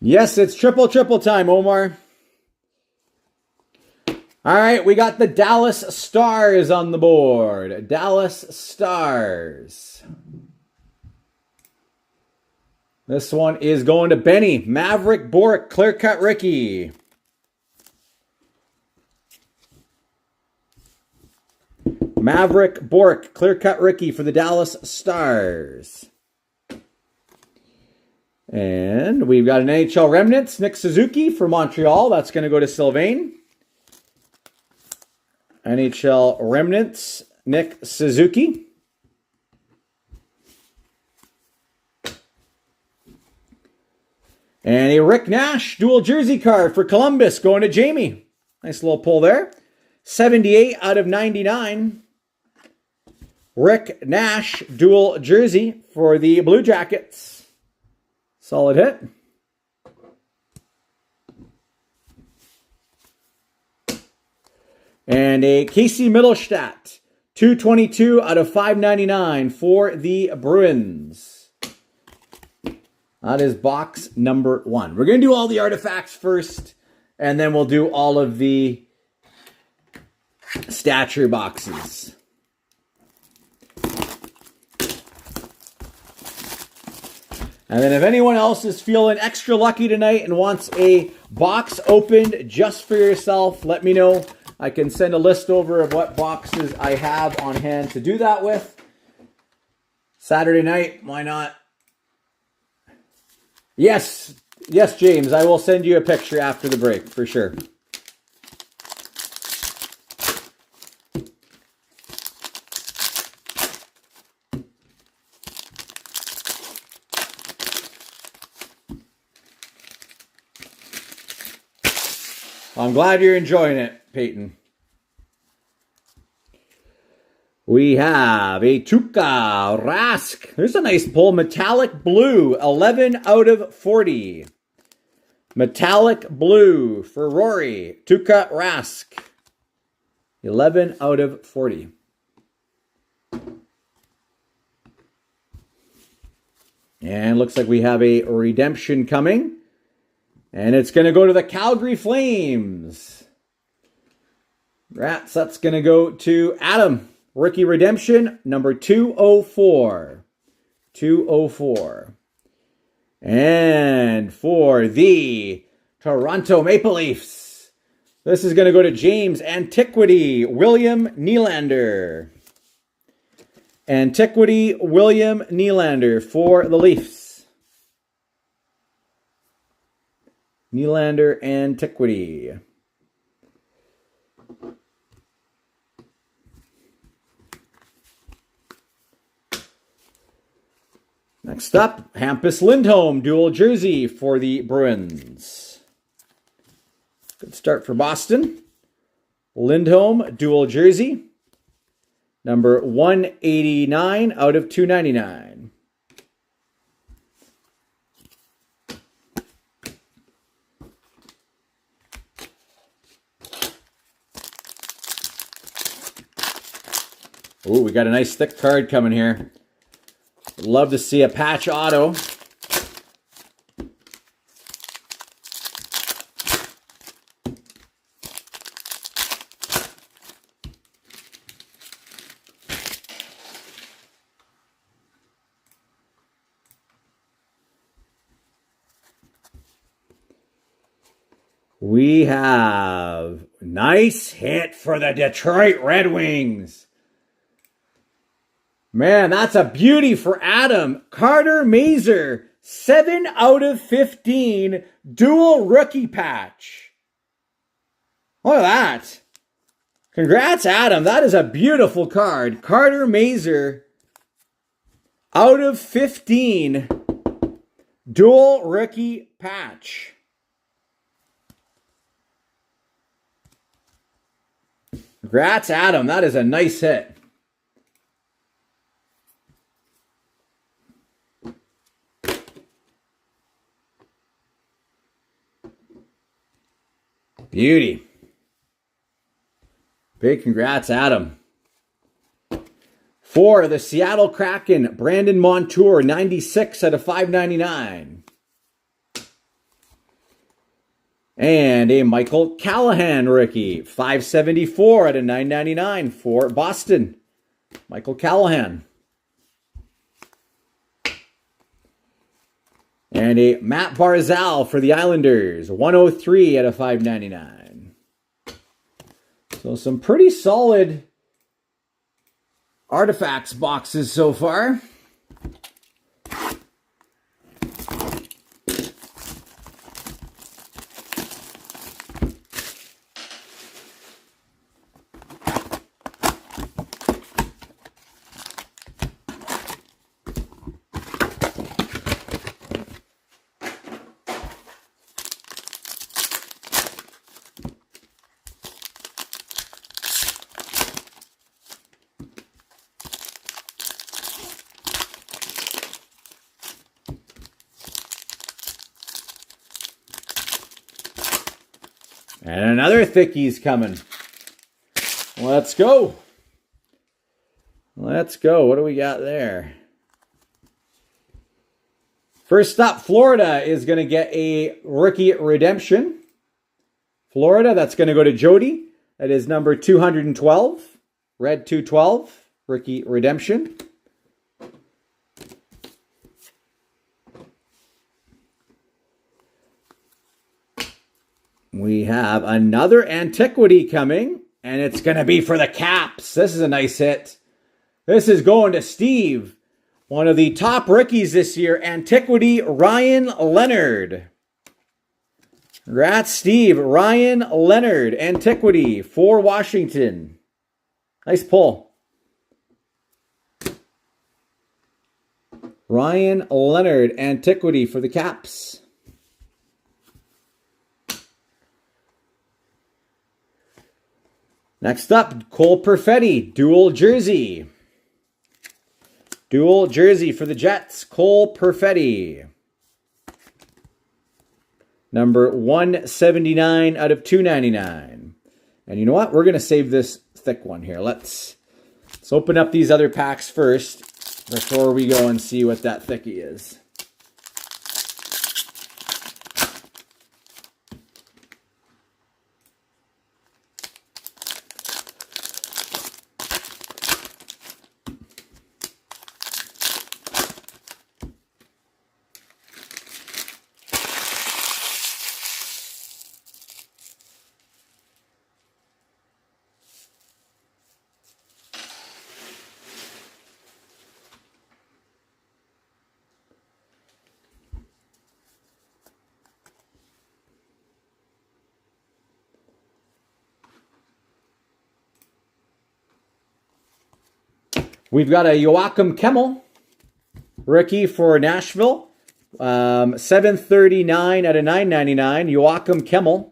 Yes, it's triple time, Omar. All right, we got the Dallas Stars on the board. Dallas Stars. This one is going to Benny. Maverick Bourque, clear cut Ricky. Maverick Bourque, clear cut Ricky for the Dallas Stars. And we've got an NHL Remnants, Nick Suzuki for Montreal. That's going to go to Sylvain. NHL Remnants, Nick Suzuki. And a Rick Nash dual jersey card for Columbus going to Jamie. Nice little pull there. 78 out of 99. Rick Nash dual jersey for the Blue Jackets. Solid hit. And a Casey Mittelstadt, 222 out of 599 for the Bruins. That is box number 1. We're going to do all the artifacts first, and then we'll do all of the stature boxes. And then if anyone else is feeling extra lucky tonight and wants a box opened just for yourself, let me know. I can send a list over of what boxes I have on hand to do that with. Saturday night, why not? Yes. Yes, James. I will send you a picture after the break, for sure. I'm glad you're enjoying it, Peyton. We have a Tuukka Rask. There's a nice pull. Metallic blue, 11 out of 40. Metallic blue for Rory. Tuukka Rask. 11 out of 40. And looks like we have a redemption coming. And it's going to go to the Calgary Flames. Rats, that's going to go to Adam. Rookie redemption, number 204. 204. And for the Toronto Maple Leafs, this is going to go to James Antiquity, William Nylander. Antiquity, William Nylander for the Leafs. Nylander Antiquity. Next up, Hampus Lindholm, dual jersey for the Bruins. Good start for Boston. Lindholm, dual jersey. Number 189 out of 299. Ooh, we got a nice thick card coming here. Love to see a patch auto. We have nice hit for the Detroit Red Wings. Man, that's a beauty for Adam. Carter Mazur, 7 out of 15, dual rookie patch. Look at that. Congrats, Adam. That is a beautiful card. Carter Mazur, out of 15, dual rookie patch. Congrats, Adam. That is a nice hit. Beauty. Big congrats, Adam. For the Seattle Kraken, Brandon Montour, 96 out of 599. And a Michael Callahan rookie, 574 out of 999 for Boston. Michael Callahan. And a Matt Barzal for the Islanders, 103 out of 599. So some pretty solid artifacts boxes so far. And another thickie's coming. Let's go. Let's go. What do we got there? First up, Florida is going to get a rookie redemption. Florida, that's going to go to Jody. That is number 212. Red 212. Rookie redemption. We have another Antiquity coming, and it's going to be for the Caps. This is a nice hit. This is going to Steve. One of the top rookies this year, Antiquity, Ryan Leonard. Congrats, Steve. Ryan Leonard, Antiquity for Washington. Nice pull. Ryan Leonard, Antiquity for the Caps. Next up, Cole Perfetti, dual jersey. Dual jersey for the Jets, Cole Perfetti. Number 179 out of 299. And you know what? We're going to save this thick one here. Let's open up these other packs first before we go and see what that thickie is. We've got a Joachim Kemmel, rookie for Nashville. 739 out of 999, Joachim Kemmel.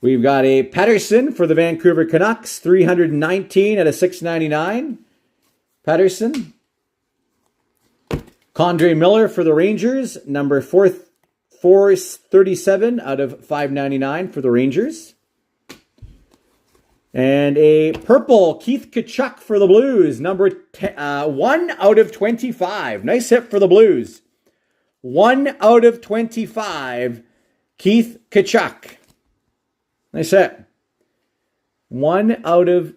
We've got a Pettersson for the Vancouver Canucks, 319 out of 699. Pettersson. Condre Miller for the Rangers, number 437 out of 599 for the Rangers. And a purple Keith Tkachuk for the Blues, number 1 out of 25. Nice hit for the Blues. 1 out of 25, Keith Tkachuk. Nice hit. 1 out of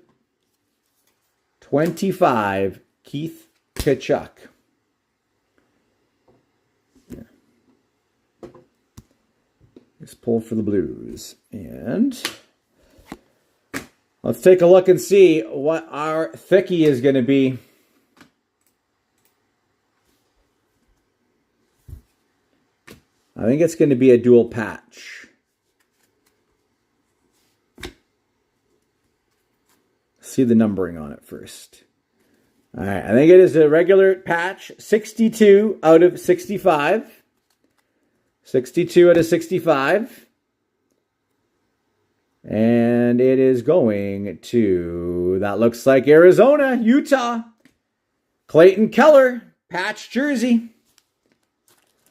25, Keith Tkachuk. Let's pull for the Blues. And let's take a look and see what our thickie is going to be. I think it's going to be a dual patch. See the numbering on it first. All right, I think it is a regular patch, 62 out of 65. 62 out of 65. And it is going to, that looks like Arizona, Utah. Clayton Keller, patch jersey.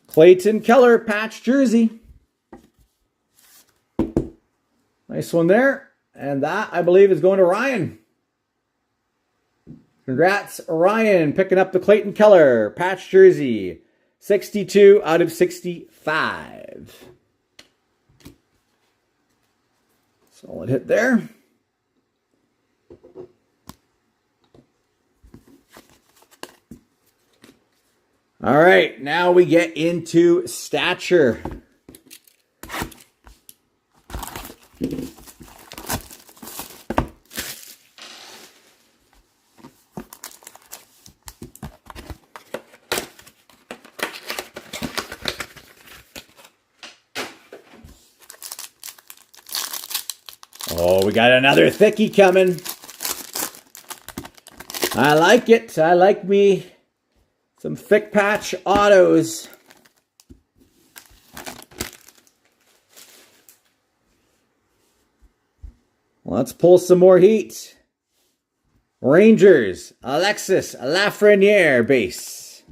Clayton Keller, patch jersey. Nice one there. And that, I believe, is going to Ryan. Congrats, Ryan, picking up the Clayton Keller, patch jersey. 62 out of 65. Solid hit there. All right, now we get into stature. Oh, we got another thickie coming. I like it. I like me some thick patch autos. Let's pull some more heat. Rangers, Alexis Lafreniere base.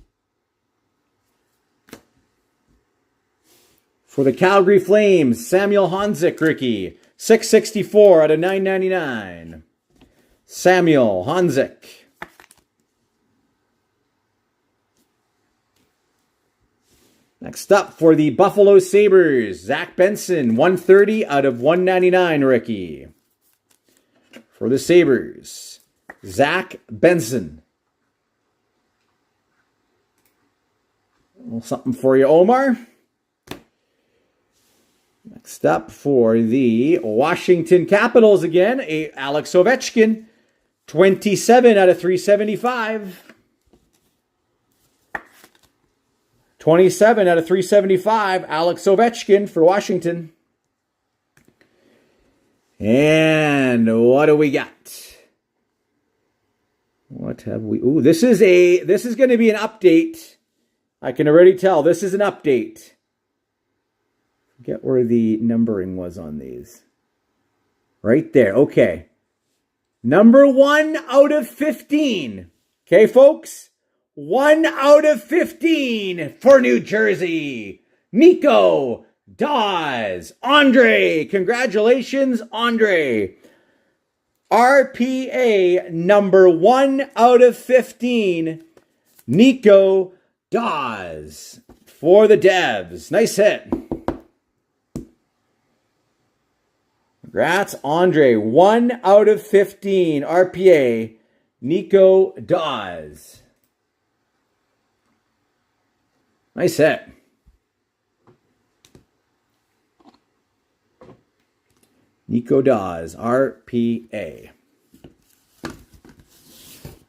For the Calgary Flames, Samuel Honzek rookie. 664 out of 999. Samuel Honzek. Next up for the Buffalo Sabres, Zach Benson, 130 out of 199 rookie. For the Sabres, Zach Benson. A little something for you, Omar. Next up for the Washington Capitals again, a Alex Ovechkin, 27 out of 375. 27 out of 375, Alex Ovechkin for Washington. And what do we got? What have we? Ooh, this is going to be an update. I can already tell this is an update. Forget where the numbering was on these. Right there. Okay. Number 1 out of 15. Okay, folks? 1 out of 15 for New Jersey. Nico Daws. Andre. Congratulations, Andre. RPA number 1 out of 15. Nico Daws for the Devs. Nice hit. Congrats, Andre. 1 out of 15. RPA. Nico Daws. Nice hit. Nico Daws. RPA.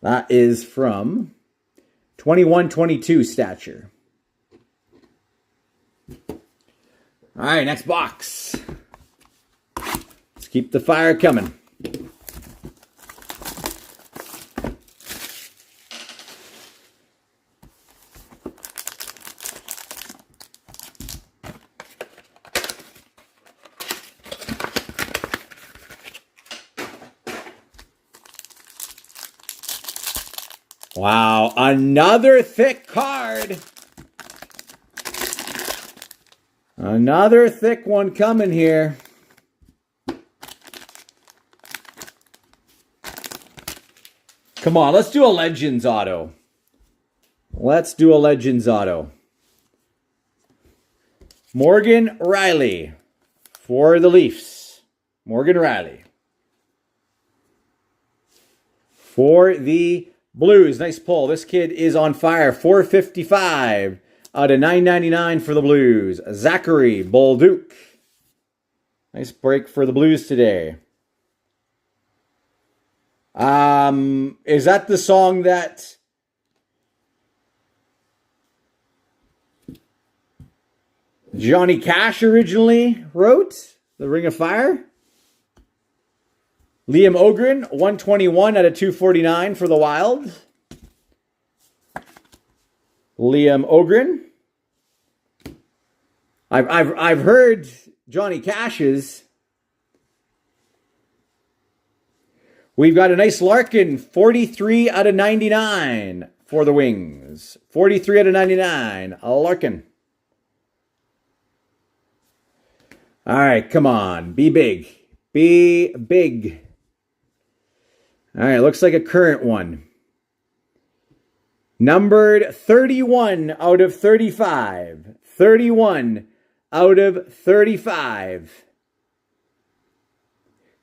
That is from 21-22 stature. All right, next box. Let's keep the fire coming. Wow, another thick card. Another thick one coming here. Come on, let's do a Legends auto. Let's do a Legends auto. Morgan Riley for the Leafs. Morgan Riley. For the Blues, nice pull. This kid is on fire. 455 out of 999 for the Blues. Zachary Bolduc. Nice break for the Blues today. Is that the song that Johnny Cash originally wrote? The Ring of Fire? Liam Ogren, 121 out of 249 for the Wild. Liam Ogren. I've heard Johnny Cash's. We've got a nice Larkin, 43 out of 99 for the Wings. 43 out of 99, a Larkin. All right, come on, be big. Be big. All right, looks like a current one. Numbered 31 out of 35. 31 out of 35.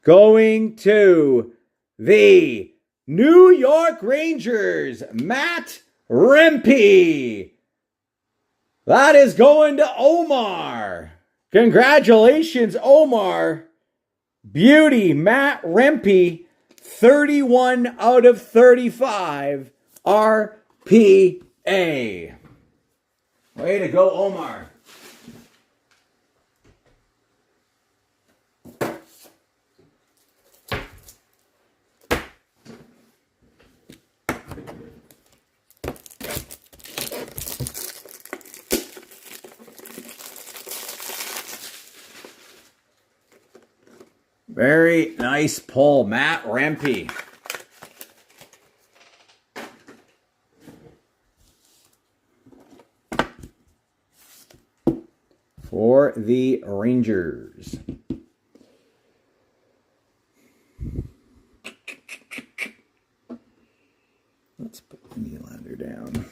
Going to the New York Rangers, Matt Rempe. That is going to Omar. Congratulations, Omar. Beauty, Matt Rempe. 31 out of 35 RPA. Way to go, Omar. Very nice pull, Matt Rempe. For the Rangers. Let's put Nylander down.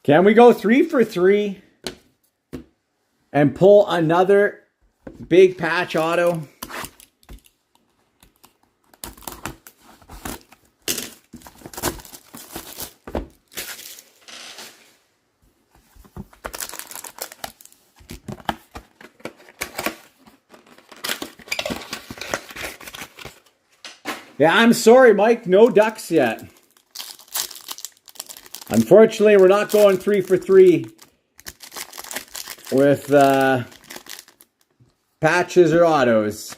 Can we go 3 for 3? And pull another big patch auto. Yeah, I'm sorry, Mike. No Ducks yet. Unfortunately, we're not going 3 for 3 with patches or autos.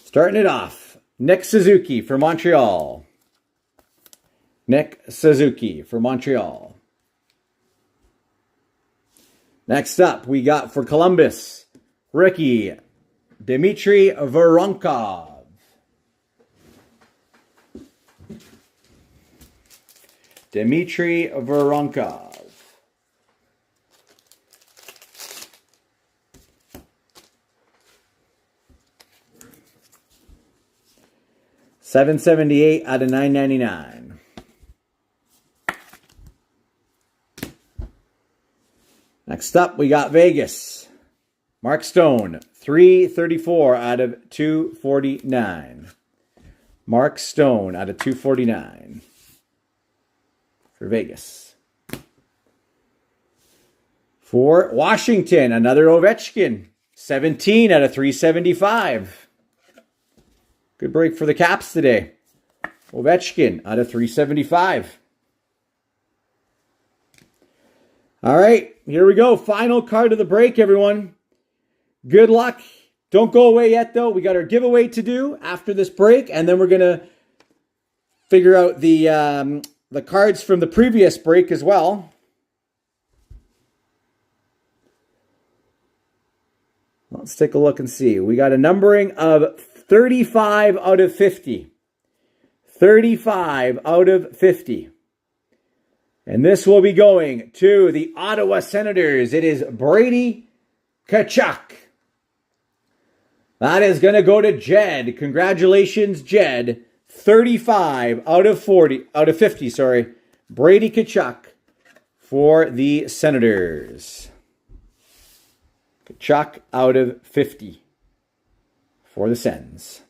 Starting it off, Nick Suzuki for Montreal. Nick Suzuki for Montreal. Next up, we got for Columbus, Ricky Dmitry Voronkov. Dmitry Voronkov. $778 out of $999. Next up, we got Vegas. Mark Stone, $334 out of $249. Mark Stone out of $249 for Vegas. For Washington, another Ovechkin, 17 out of $375. Good break for the Caps today. Ovechkin out of $375. All right, here we go. Final card of the break, everyone. Good luck. Don't go away yet, though. We got our giveaway to do after this break, and then we're going to figure out the cards from the previous break as well. Let's take a look and see. We got a numbering of 35 out of 50. 35 out of 50. And this will be going to the Ottawa Senators. It is Brady Tkachuk. That is going to go to Jed. Congratulations, Jed. 35 out of 50, sorry. Brady Tkachuk for the Senators. Tkachuk out of 50 for the Sens.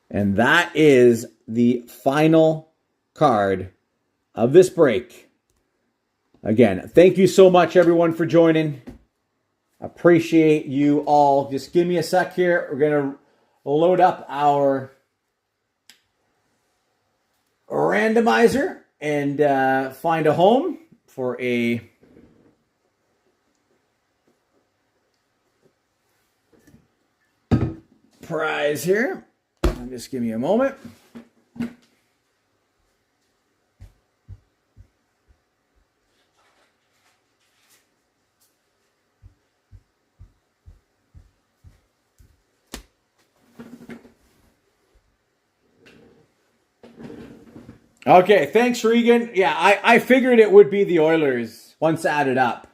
And that is the final card of this break. Again, thank you so much, everyone, for joining. Appreciate you all. Just give me a sec here. We're going to load up our randomizer and find a home for a prize here. Just give me a moment. Okay, thanks, Regan. Yeah, I figured it would be the Oilers once added up.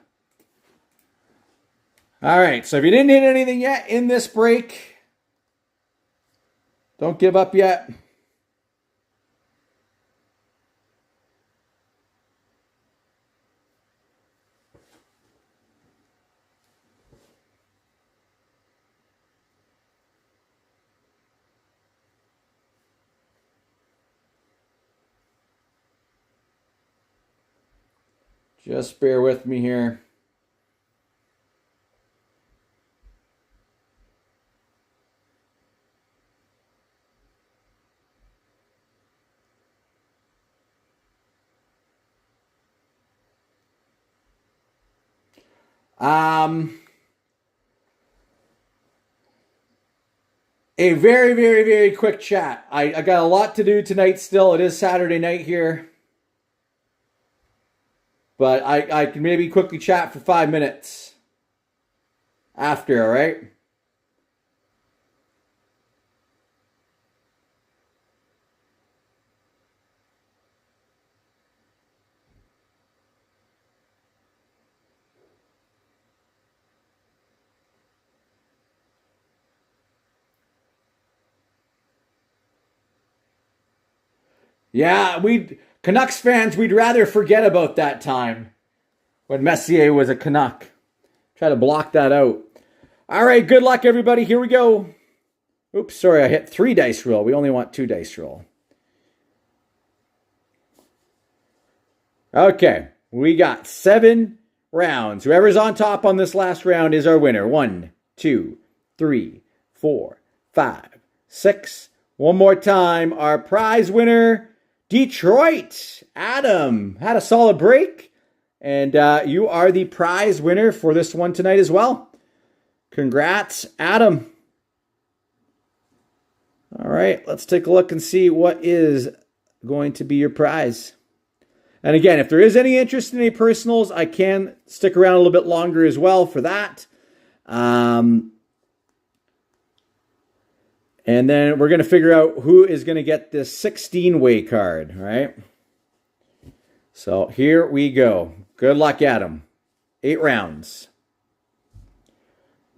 All right, so if you didn't hit anything yet in this break, don't give up yet. Just bear with me here. A very, very, very quick chat. I got a lot to do tonight still. It is Saturday night here. But I can maybe quickly chat for 5 minutes after, all right? Yeah, Canucks fans, we'd rather forget about that time when Messier was a Canuck. Try to block that out. All right, good luck, everybody. Here we go. Oops, sorry, I hit 3 dice roll. We only want 2 dice roll. Okay, we got 7 rounds. Whoever's on top on this last round is our winner. 1, 2, 3, 4, 5, 6. One more time. Our prize winner, Detroit. Adam had a solid break. And you are the prize winner for this one tonight as well. Congrats, Adam. All right, let's take a look and see what is going to be your prize. And again, if there is any interest in any personals, I can stick around a little bit longer as well for that. And then we're going to figure out who is going to get this 16-way card, all right? So here we go. Good luck, Adam. 8 rounds.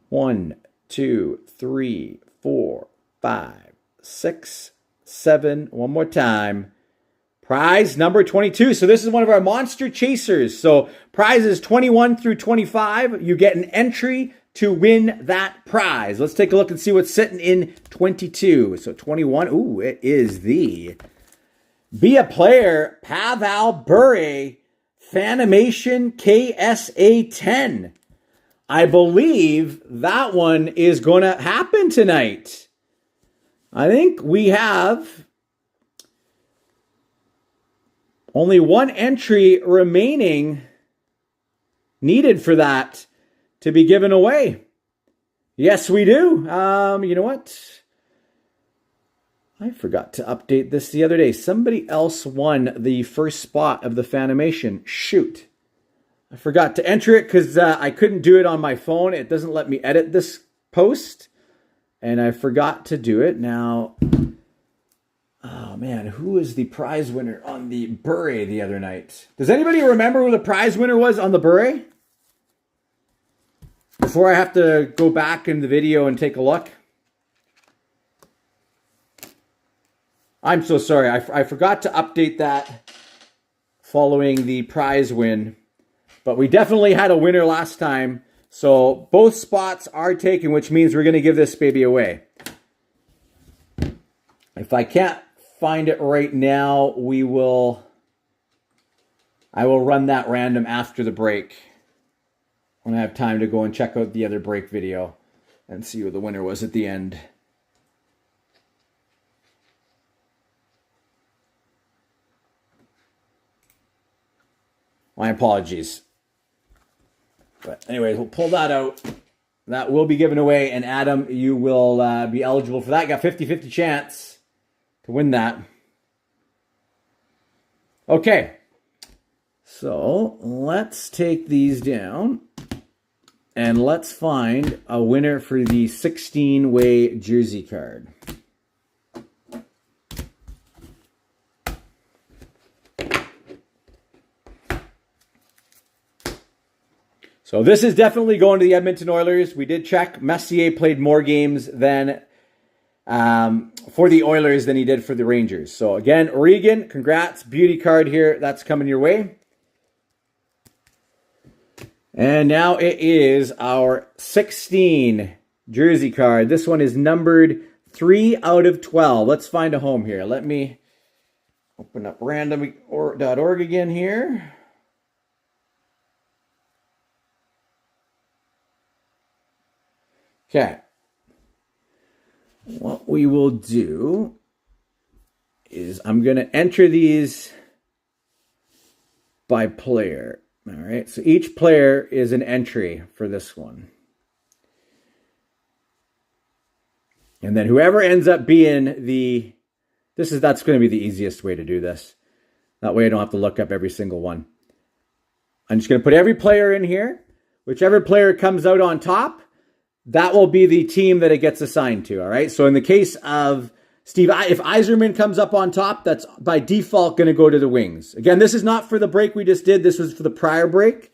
1, 2, 3, 4, 5, 6, 7. One more time. Prize number 22. So this is one of our monster chasers. So prizes 21 through 25. You get an entry to win that prize. Let's take a look and see what's sitting in 22. So 21. Ooh, it is the Be a Player Pavel Bure Fanimation KSA 10. I believe that one is going to happen tonight. I think we have only one entry remaining needed for that to be given away. Yes, we do. You know what? I forgot to update this the other day. Somebody else won the first spot of the Fanimation. Shoot. I forgot to enter it because I couldn't do it on my phone. It doesn't let me edit this post. And I forgot to do it. Now, oh man, who was the prize winner on the Bure the other night? Does anybody remember who the prize winner was on the Bure? Before I have to go back in the video and take a look. I'm so sorry. I forgot to update that following the prize win. But we definitely had a winner last time. So both spots are taken, which means we're going to give this baby away. If I can't find it right now, I will run that random after the break. When I have time to go and check out the other break video and see who the winner was at the end. My apologies. But anyways, we'll pull that out. That will be given away. And Adam, you will be eligible for that. You got 50-50 chance to win that. Okay. So let's take these down. And let's find a winner for the 16-way jersey card. So this is definitely going to the Edmonton Oilers. We did check. Messier played more games than for the Oilers than he did for the Rangers. So again, Regan, congrats. Beauty card here. That's coming your way. And now it is our 16 jersey card. This one is numbered 3 out of 12. Let's find a home here. Let me open up random.org again here. Okay. What we will do is I'm going to enter these by player. All right, so each player is an entry for this one. And then whoever ends up being that's going to be the easiest way to do this. That way I don't have to look up every single one. I'm just going to put every player in here. Whichever player comes out on top, that will be the team that it gets assigned to, all right? So in the case of Steve, if Yzerman comes up on top, that's by default going to go to the Wings. Again, this is not for the break we just did. This was for the prior break.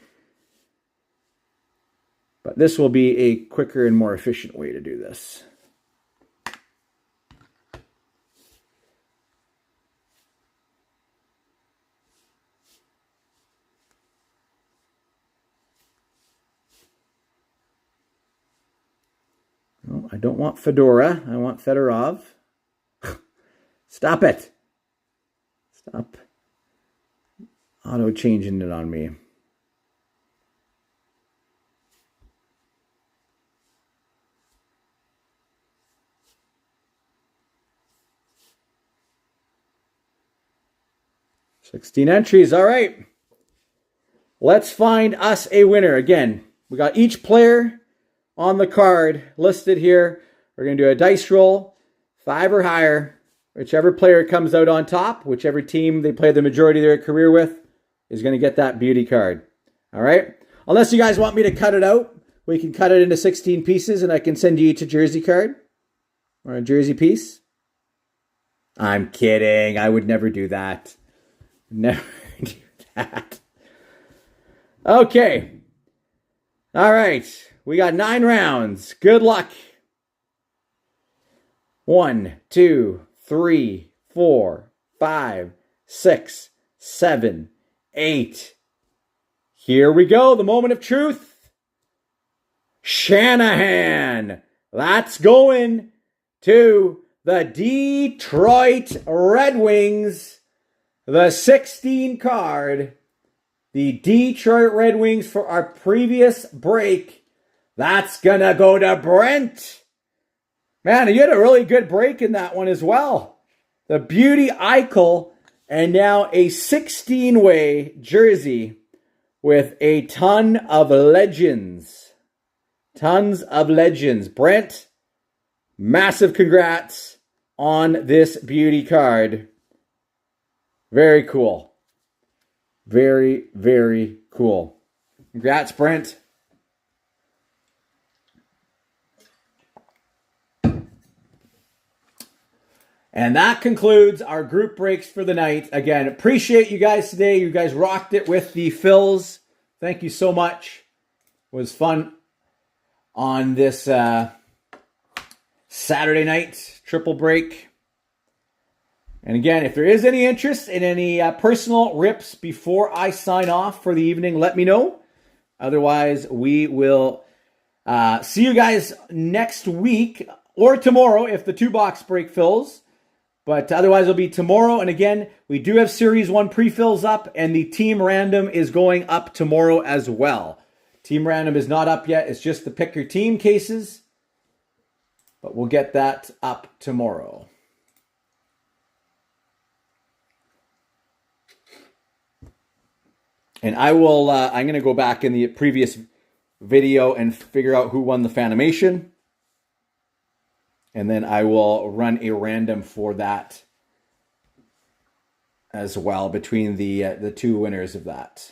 But this will be a quicker and more efficient way to do this. No, I don't want Fedora. I want Fedorov. Stop it. Stop. Auto changing it on me. $16 entries. All right. Let's find us a winner. Again, we got each player on the card listed here. We're going to do a dice roll, 5 or higher. Whichever player comes out on top, whichever team they play the majority of their career with, is going to get that beauty card. All right? Unless you guys want me to cut it out, we can cut it into 16 pieces and I can send you each a jersey card or a jersey piece. I'm kidding. I would never do that. Never do that. Okay. All right. We got 9 rounds. Good luck. 1, 2, 3, 4, 5, 6, 7, 8. Here we go. The moment of truth. Shanahan. That's going to the Detroit Red Wings. The 16 card. The Detroit Red Wings for our previous break. That's going to go to Brent. Man, you had a really good break in that one as well. The Beauty Eichel, and now a 16-way jersey with a ton of legends. Tons of legends. Brent, massive congrats on this beauty card. Very cool. Very, very cool. Congrats, Brent. And that concludes our group breaks for the night. Again, appreciate you guys today. You guys rocked it with the fills. Thank you so much. It was fun on this Saturday night triple break. And again, if there is any interest in any personal rips before I sign off for the evening, let me know. Otherwise, we will see you guys next week or tomorrow if the 2-box break fills. But otherwise, it'll be tomorrow. And again, we do have Series 1 pre-fills up, and the Team Random is going up tomorrow as well. Team Random is not up yet. It's just the Pick Your Team cases. But we'll get that up tomorrow. And I will, I'm going to go back in the previous video and figure out who won the Fanimation. And then I will run a random for that as well between the 2 winners of that.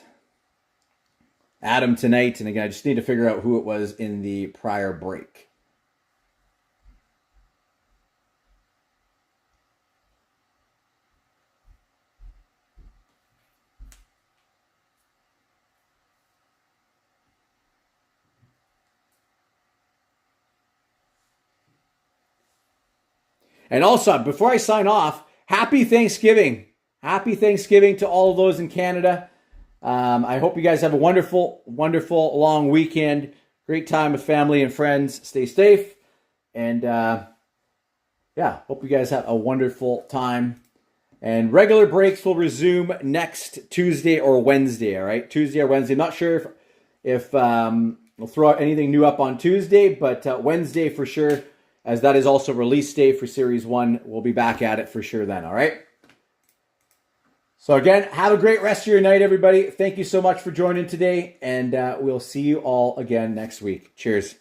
Adam tonight, and again, I just need to figure out who it was in the prior break. And also, before I sign off, happy Thanksgiving. Happy Thanksgiving to all of those in Canada. I hope you guys have a wonderful, wonderful long weekend. Great time with family and friends. Stay safe. And yeah, hope you guys have a wonderful time. And regular breaks will resume next Tuesday or Wednesday, all right? Tuesday or Wednesday. I'm not sure if we'll throw out anything new up on Tuesday, but Wednesday for sure. As that is also release day for Series 1. We'll be back at it for sure then, all right? So again, have a great rest of your night, everybody. Thank you so much for joining today, and we'll see you all again next week. Cheers.